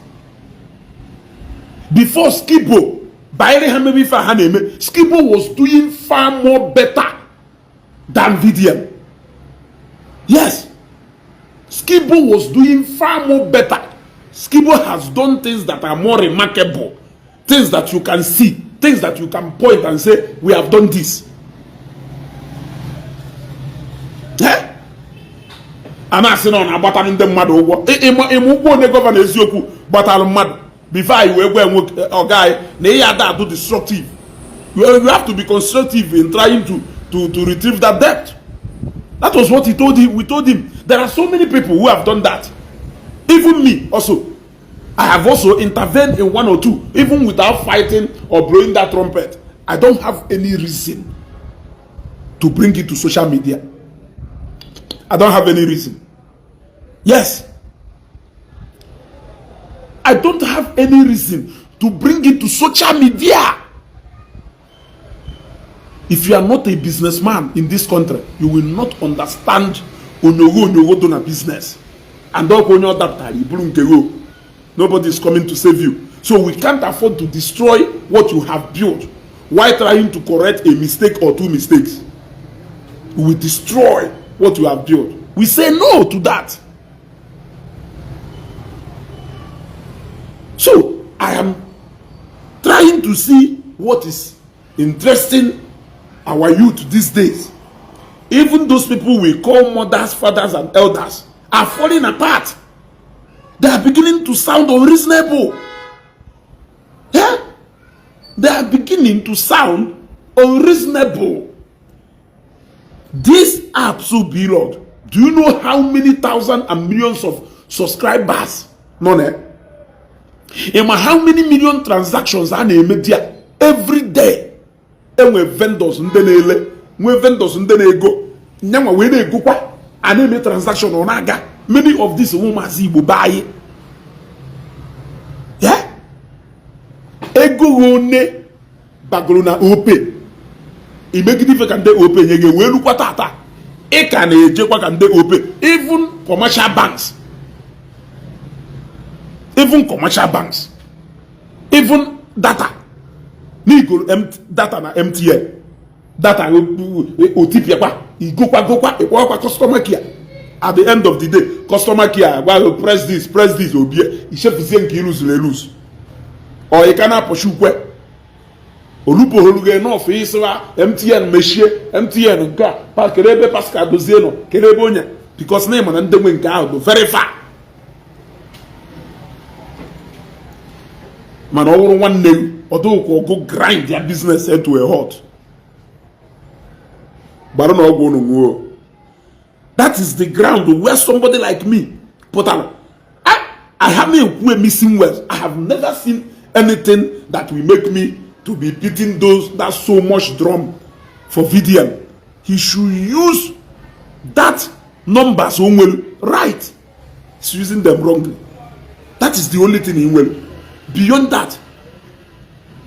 Before Skibo, Skibo was doing far more better than VDM. Yes. Skibo was doing far more better. Skibo has done things that are more remarkable. Things that you can see. Things that you can point and say, we have done this. Eh? I'm asking on about an the mad over. Governor Ezioku, but I'm mad. Before I will a guy, they are too destructive. You have to be constructive in trying to retrieve that debt. That was what he told him. We told him there are so many people who have done that. Even me also. I have also intervened in one or two, even without fighting or blowing that trumpet. I don't have any reason to bring it to social media. I don't have any reason. Yes. I don't have any reason to bring it to social media. If you are not a businessman in this country, you will not understand onyogo do na business. And nobody is coming to save you. So we can't afford to destroy what you have built while trying to correct a mistake or 2 mistakes. We will destroy what you have built. We say no to that. So I am trying to see what is interesting our youth these days. Even those people we call mothers, fathers, and elders are falling apart. They are beginning to sound unreasonable. Yeah? They are beginning to sound unreasonable. This app, so Blord, do you know how many thousands and millions of subscribers? No, no. How many million transactions are in media every day? And we vendors in the vendors in the ego. Now we go kwa and transaction on aga. Many of these women will buy. Yeah? Ego one baguluna open. I make it if I can open. You get well look tata. I can open. Even commercial banks. Even commercial banks. Even data. Nigo data na MTN. Data OTP go kwa customer care. At the end of the day, customer care, well, press this, or you lose. Or you cannot pursue kwe. Olupo holuge no face MTN machine, MTN ga pa kerebe Pascal Dozeno, kerebe onya because name and them win out very far. Man, over one day, although go grind their business into a halt. But I don't know. That is the ground where somebody like me put on. I haven't missing words. I have never seen anything that will make me to be beating that so much drum for VDM. He should use that numbers well right. He's using them wrongly. That is the only thing he will. Beyond that,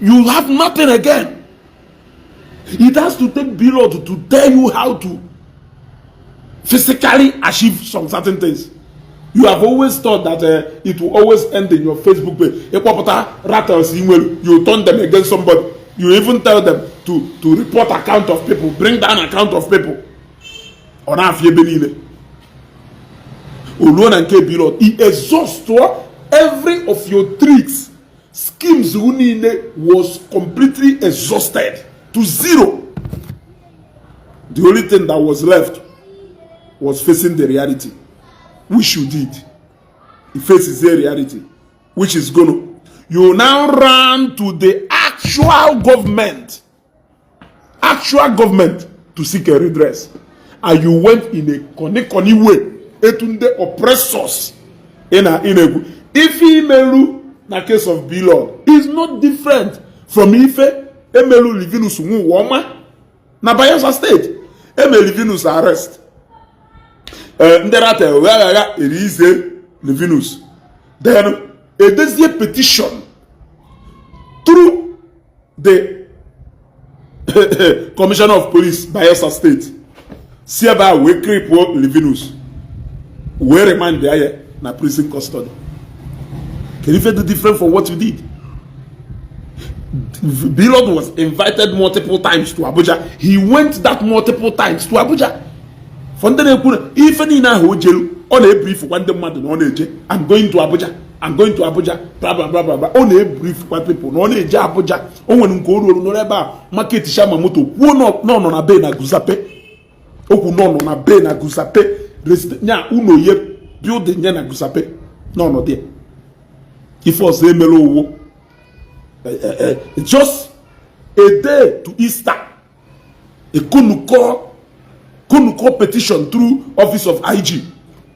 you have nothing again. It has to take Blord to tell you how to physically achieve some certain things. You have always thought that it will always end in your Facebook page. You turn them against somebody. You even tell them to report account of people, bring down account of people. He exhausts every of your tricks. Schemes was completely exhausted to zero. The only thing that was left was facing the reality, which you did. He faces the reality, which is gonna. You now run to the actual government to seek a redress, and you went in a connected way into the oppressors in a. If he melu na case of Blord is not different from Ife Emelu Livinus Woma na Bayelsa State. Emelu Livinus arrest. Nderate where it is Livinus. Then a desire petition through the Commissioner of Police Bayelsa State. Siaba we creep Livinus. We remind there na prison custody. Can you feel the difference from what you did? Blord was invited multiple times to Abuja. He went that multiple times to Abuja. Even in a hotel, on a brief one day, I'm going to Abuja. I'm going to Abuja. Blah blah blah blah blah. On a brief one people. On a Abuja. On when go no eba market shamamoto. No na be na guzape. Oku no na be na guzape. Nya uno ye building na guzape. No there. If was Emelo, just a day to Easter, a Kunuko petition through office of IG.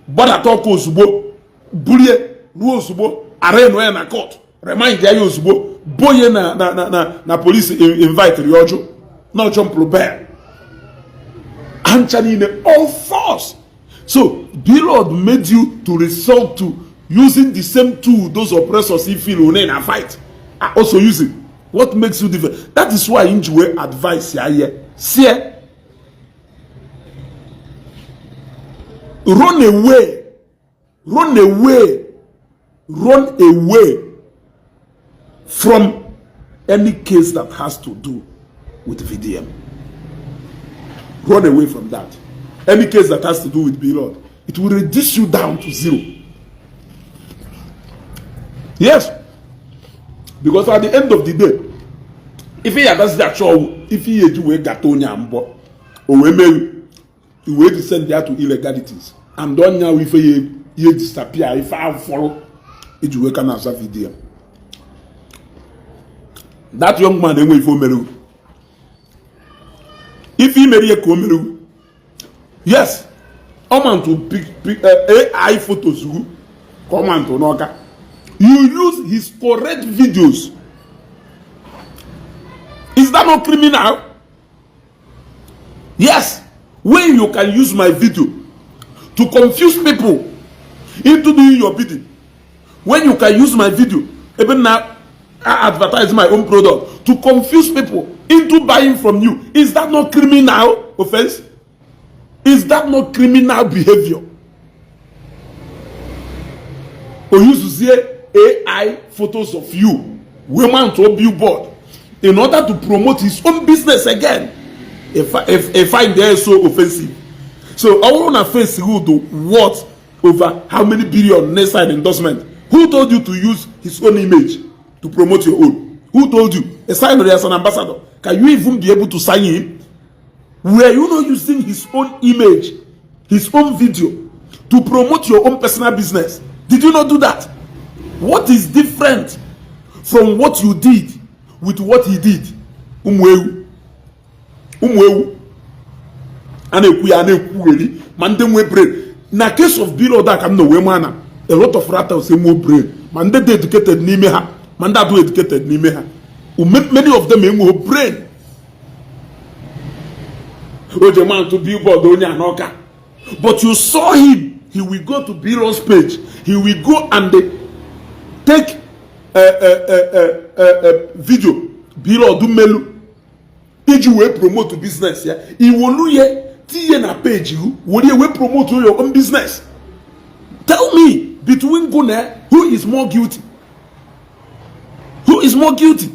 But at all Kosubo, Bully, Ruosubo, Areno na court. Remind the Yosubo, Boye na police invite Riojo, not John Probert. Anthony, all force. So, Blord made you to resort to using the same tool those oppressors if feel in a fight are also using. What makes you different? That is why Injue advice here. See, run away from any case that has to do with VDM. Run away from that. Any case that has to do with Blord, it will reduce you down to 0. Yes, because at the end of the day, if he has that show, if he had to wait Gatonia and Bo, or he will descend there to illegalities, and don't know if he disappear, if I follow it will come as a video. That young man anyway for Meru. If he marry a Komeru, yes, come on to pick AI photos, come on to Noka. You use his correct videos. Is that not criminal? Yes. When you can use my video to confuse people into doing your bidding, when you can use my video, even now I advertise my own product to confuse people into buying from you, is that not criminal offense? Is that not criminal behavior? Or you to see AI photos of you, women to a billboard, in order to promote his own business again. If I dare so offensive. So I want to face who do what over how many billion next side endorsement? Who told you to use his own image to promote your own? Who told you? A sign as an ambassador. Can you even be able to sign him? Were you not using his own image, his own video to promote your own personal business? Did you not do that? What is different from what you did with what he did? Umwewu. Na case of Blord that can know a lot of rattles say more brain. Man they educated nimeha. Man that do educated nimeha. Many of them have more brain. Man to billboard but you saw him. He will go to Blord's page. He will go and take a video. Blord do melu. Did you promote to business? Yeah, he will na page you. Will you promote to your own business? Tell me, between Gune, who is more guilty? Who is more guilty?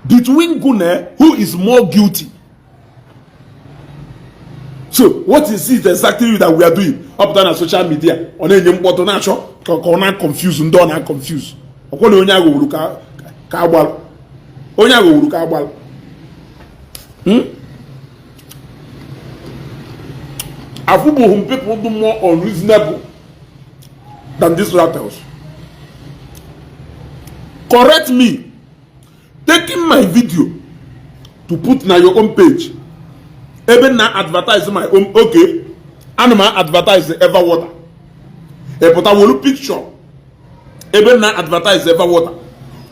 Between Gune, who is more guilty? So, what is it exactly that we are doing up down on social media? On any important nature, not confused and don't confused. People do more unreasonable than these rattles. Correct me. Taking my video to put na your own page. Even now advertise my own. Okay. And I advertise the ever water. But I will picture. Even now advertise ever water.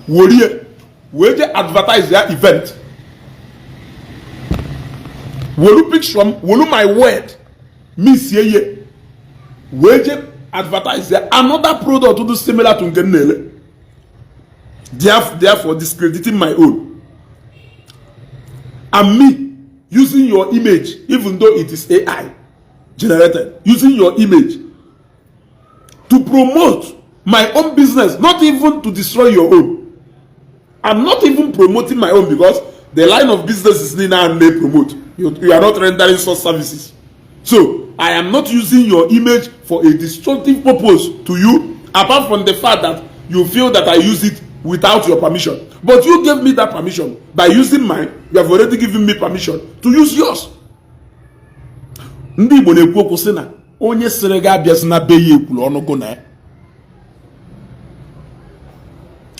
Will you advertise their event? Will you picture? Will you my word? Miss ye. Will you advertise there another product to do similar to Ngenele? Therefore discrediting my own. And me using your image, even though it is AI generated, using your image to promote my own business, not even to destroy your own. I'm not even promoting my own because the line of business is Nina and they promote. You are not rendering such services. So I am not using your image for a destructive purpose to you, apart from the fact that you feel that I use it without your permission. But you gave me that permission. By using mine, you have already given me permission to use yours. Ndị Igbo na-ekwu okwu sị na onye sịrị gị abịa na be ya ekwuru ọnụ gụ na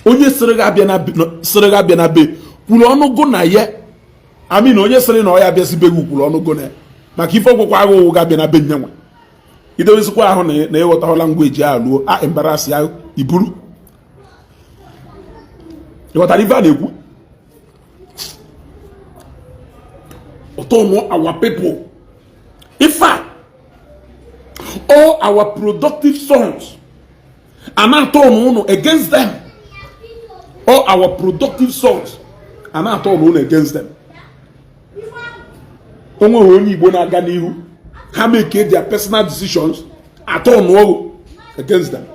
onye sịrị gị abịa na be kwuru ọnụ gụ na ya. Amin onye sịrị na ọ ya abịa si be gị kwuru ọnụ gụ na maka ife ọgwụkwa agụ ga abịa na be nyanwa. Idewezikwa ahụ na ịghọtahụla ngwa eji alụọ a embarrass ya iburu. What are you our people? In fact, all our productive sons are not against them. All our productive sons and I turn against them. Only Igbo na-aga n'ihu, ha make their personal decisions, I turn against them.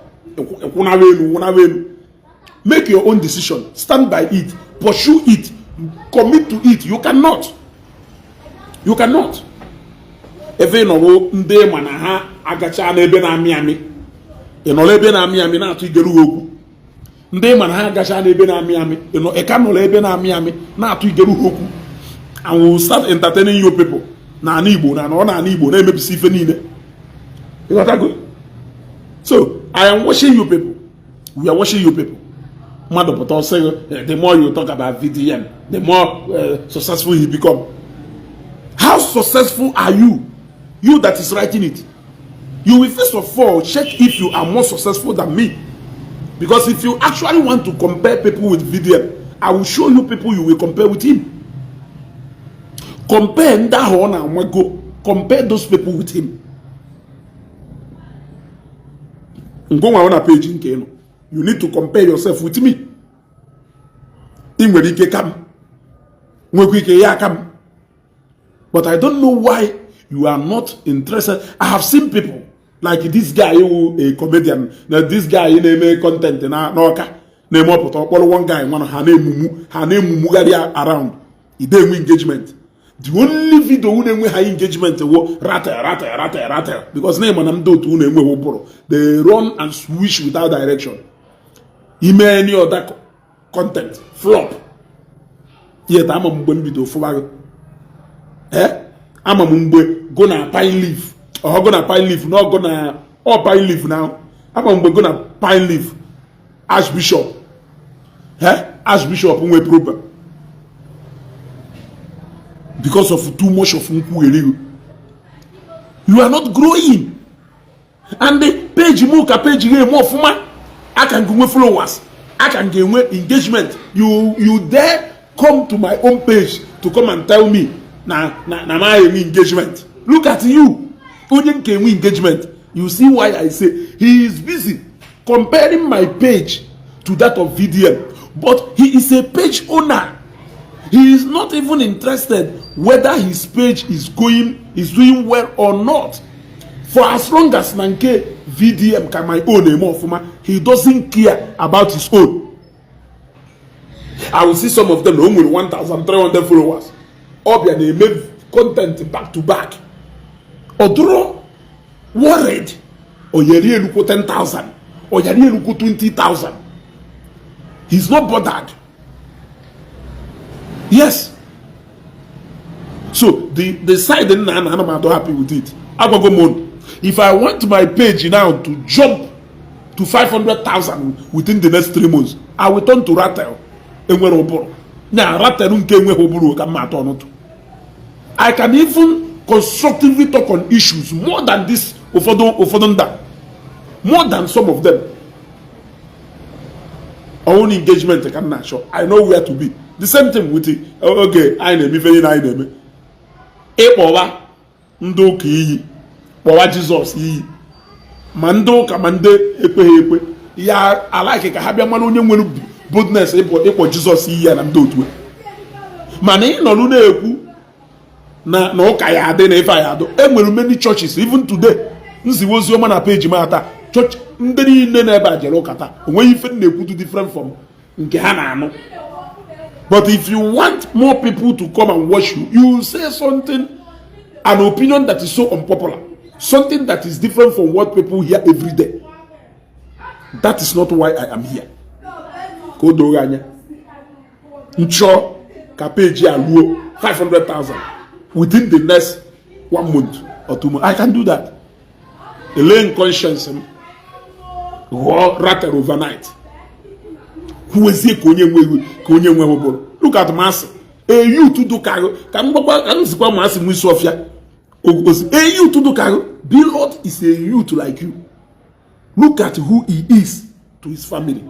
Make your own decision, stand by it, pursue it, commit to it. You cannot. You cannot. Ebe no nde mana ha agacha na ebe na ami. E no ebe na ami na atu igeru okwu. Nde mana ha agacha na ebe na ami. E no e ka no ebe na ami na atu igeru okwu. And we will start entertaining you people. Na ani Igbo na ani Igbo na emebisi ife niile. You got that good? So, I am watching you people. We are watching you people. The more you talk about VDM, the more successful he become. How successful are you? You that is writing it. You will first of all check if you are more successful than me. Because if you actually want to compare people with VDM, I will show you people you will compare with him. Compare those people with him. Go on a page in Kano. You need to compare yourself with me. But I don't know why you are not interested. I have seen people like this guy who a comedian. Now this guy in make content na noka. Name up one guy one her name around. He didn't engagement. The only video who name high engagement was rattle. Because name and do to name they run and switch without direction. He may any other content flop. Yet I'm a video for I'm a gonna pine leaf or gonna pine leaf, not gonna or pine leaf now. I'm gonna pine leaf. Archbishop, Archbishop, we problem. Because of too much of Nkuweli. You are not growing. And the page more fuma. I can go with followers. I can get engagement. You dare come to my own page to come and tell me na my engagement. Look at you. Uden came engagement. You see why I say he is busy comparing my page to that of VDM. But he is a page owner. He is not even interested whether his page is doing well or not. For as long as Nanke VDM can my own name, he doesn't care about his own. I will see some of them with 1,300 followers. Obia they make content back to back. Odro worried. Or yeri eluko 10,000. Or yeri eluko 20,000. He's not bothered. Yes. So the side I'm not happy with it. If I want my page now to jump to 500,000 within the next 3 months, I will turn to Rattle. I can even constructively talk on issues more than this more than some of them. Our own engagement I cannot show. I know where to be. The same thing with it. Okay, I know very nice name. Epowa ndo ki powa Jesus yi. Mando kamande ekwe. Ya I like ka habia manu onye nwere boldness epo Jesus yi ya na ndo otu. Mana ị nọ na ekwu na ụka ya ade na ife ya ado. E nwere many churches even today. Nziwo ozi ọma na page ma ata. Church ndị niile na ebe ajere ụka taa. Onwe ife na-ekwu different from nke ha na-anụ. But if you want more people to come and watch you, you say something, an opinion that is so unpopular, something that is different from what people hear every day. That is not why I am here. Kodoranya. Ncho kapeji aluo 500,000 within the next 1 month or 2 months. I can do that. A lane conscience rattle overnight. Who is he? Look at Mass. A you to do cargo. Can Mass in Sofia? A you to do cargo. Blord is a youth like you. Look at who he is to his family.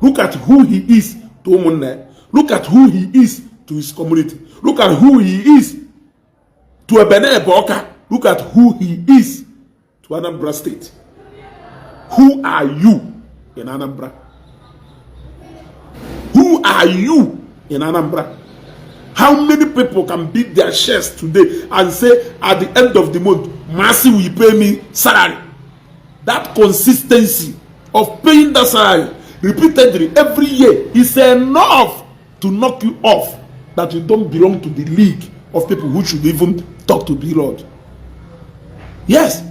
Look at who he is to Omone. Look at who he is to his community. Look at who he is to Ebene Boka. Look at who he is to Anambra State. Who are you in Anambra? Who are you in Anambra? How many people can beat their chest today and say at the end of the month, Mercy will pay me salary? That consistency of paying that salary repeatedly every year is enough to knock you off that you don't belong to the league of people who should even talk to Blord. Yes.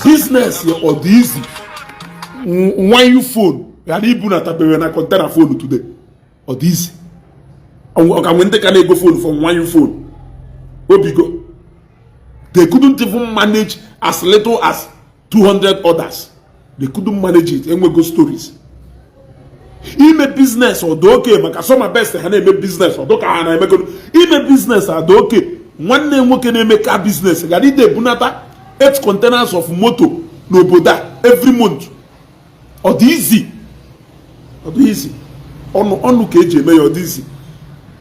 Business or the easy. When you phone, you are even at a container phone today. Or this. And when they can go phone from one phone. Where we go? They couldn't even manage as little as 200 others. They couldn't manage it. And we go stories. He made business or do okay, but some of best and make business or do he made business or do okay. One name working make a business. Gadi de bunata 8 containers of moto no boda every month. Or the easy. Or the easy. On KJ may or easy.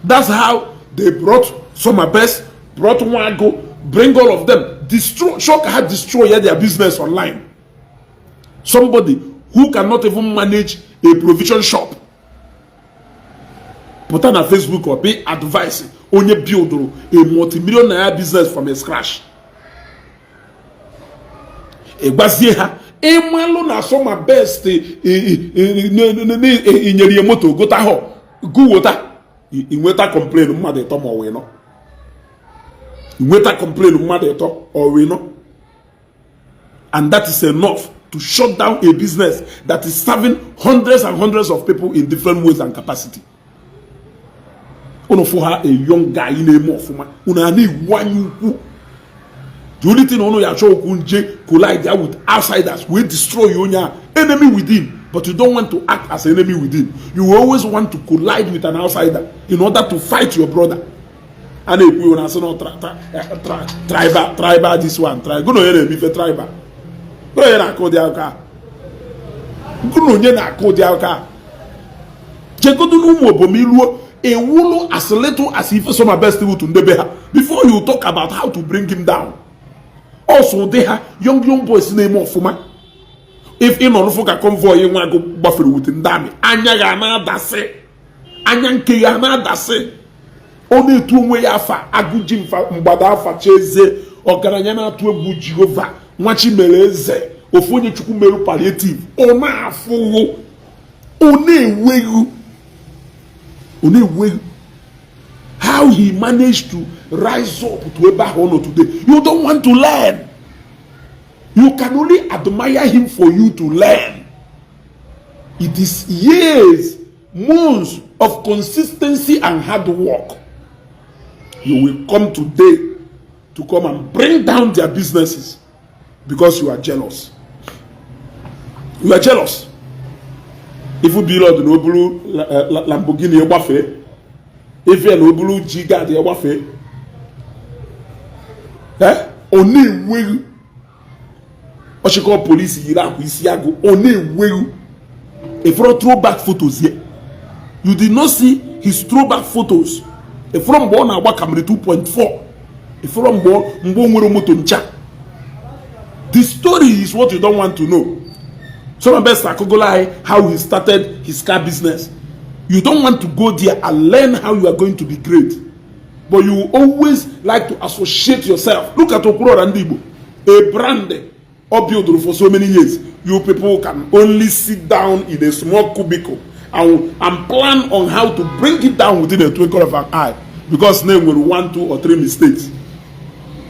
That's how they brought some of best, brought one go, bring all of them, destroy, shock had destroyed their business online. Somebody who cannot even manage a provision shop. Put on a Facebook or be advising only build a multi-million naira business from a scratch. Malo na so my best in your moto go ta ho go water in water complain mother to more we no in water complain mother to or we no, and that is enough to shut down a business that is serving hundreds and hundreds of people in different ways and capacity. Ono for her a young guy in a more for man una ni one you. The only thing ono ya show kunje collide there with outsiders will destroy your enemy within, but you don't want to act as an enemy within. You always want to collide with an outsider in order to fight your brother. And if we want to say no tribal this one try go no here be tribal go here na code aka go no nye na code aka je go do no mo bomiluo a wulu as little as if some best to ndebe ha before you talk about how to bring him down. Also, they have young boys name of Fuma. If in on Foka convoy, you want to go buffer with him, damn it. Anyagana dase. Anyankayana dase. Only 2 way afa, Agujim fa Mbadafa cheze, or Garanyana to a Bujigova, Machi Meleze, or Funi Chukumeru palliative. Ona fool. Only way. How he managed to rise up to a back honor today. You don't want to learn. You can only admire him for you to learn. It is years, months of consistency and hard work. You will come today to come and bring down their businesses because you are jealous. You are jealous. If you build the noble Lamborghini Wafe, if you are noble Giga de Wafe, only will what you call police Iraq is Yago, only will if you throwback photos here. You did not see his throwback photos. If from born a Wakamri 2.4, if from born Mbongomotoncha. The story is what you don't want to know. Some best Akogolai, how he started his car business. You don't want to go there and learn how you are going to be great. But you always like to associate yourself. Look at Okuro Randibo, a brand or build for so many years. You people can only sit down in a small cubicle and plan on how to bring it down within a twinkle of an eye. Because name will 1, 2, or 3 mistakes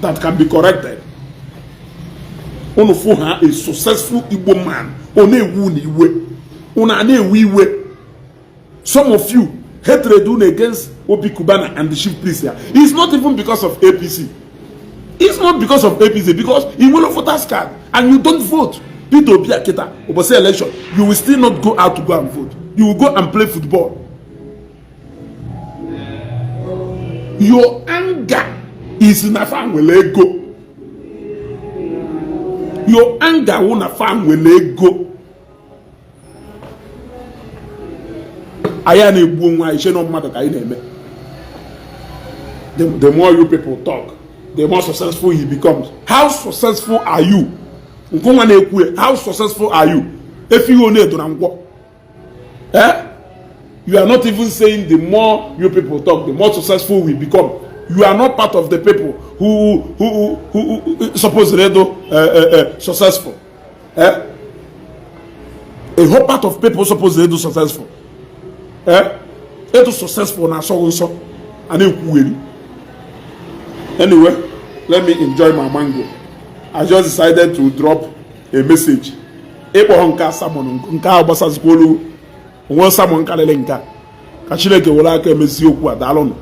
that can be corrected. Onofuha a successful Igbo man. Some of you hatred against Obi Kubana and the chief priest here. It's not even because of APC. It's not because of APC, because you will not vote as card and you don't vote. Peter Obi Aketa, Obose election, you will still not go out to go and vote. You will go and play football. Your anger is in a fan will go. Your anger won't a fan will go. The more you people talk, the more successful he becomes. How successful are you? How successful are you? If you only do not work, You are not even saying the more you people talk, the more successful we become. You are not part of the people who supposedly do successful. A whole part of people supposedly do successful. It is successful now, so and it will. Anyway, let me enjoy my mango. I just decided to drop a message. Ebo honka salmon nka abasa skolu. Won salmon ka lele nka. Ka Chineke wala ka emezi okwu adalonu.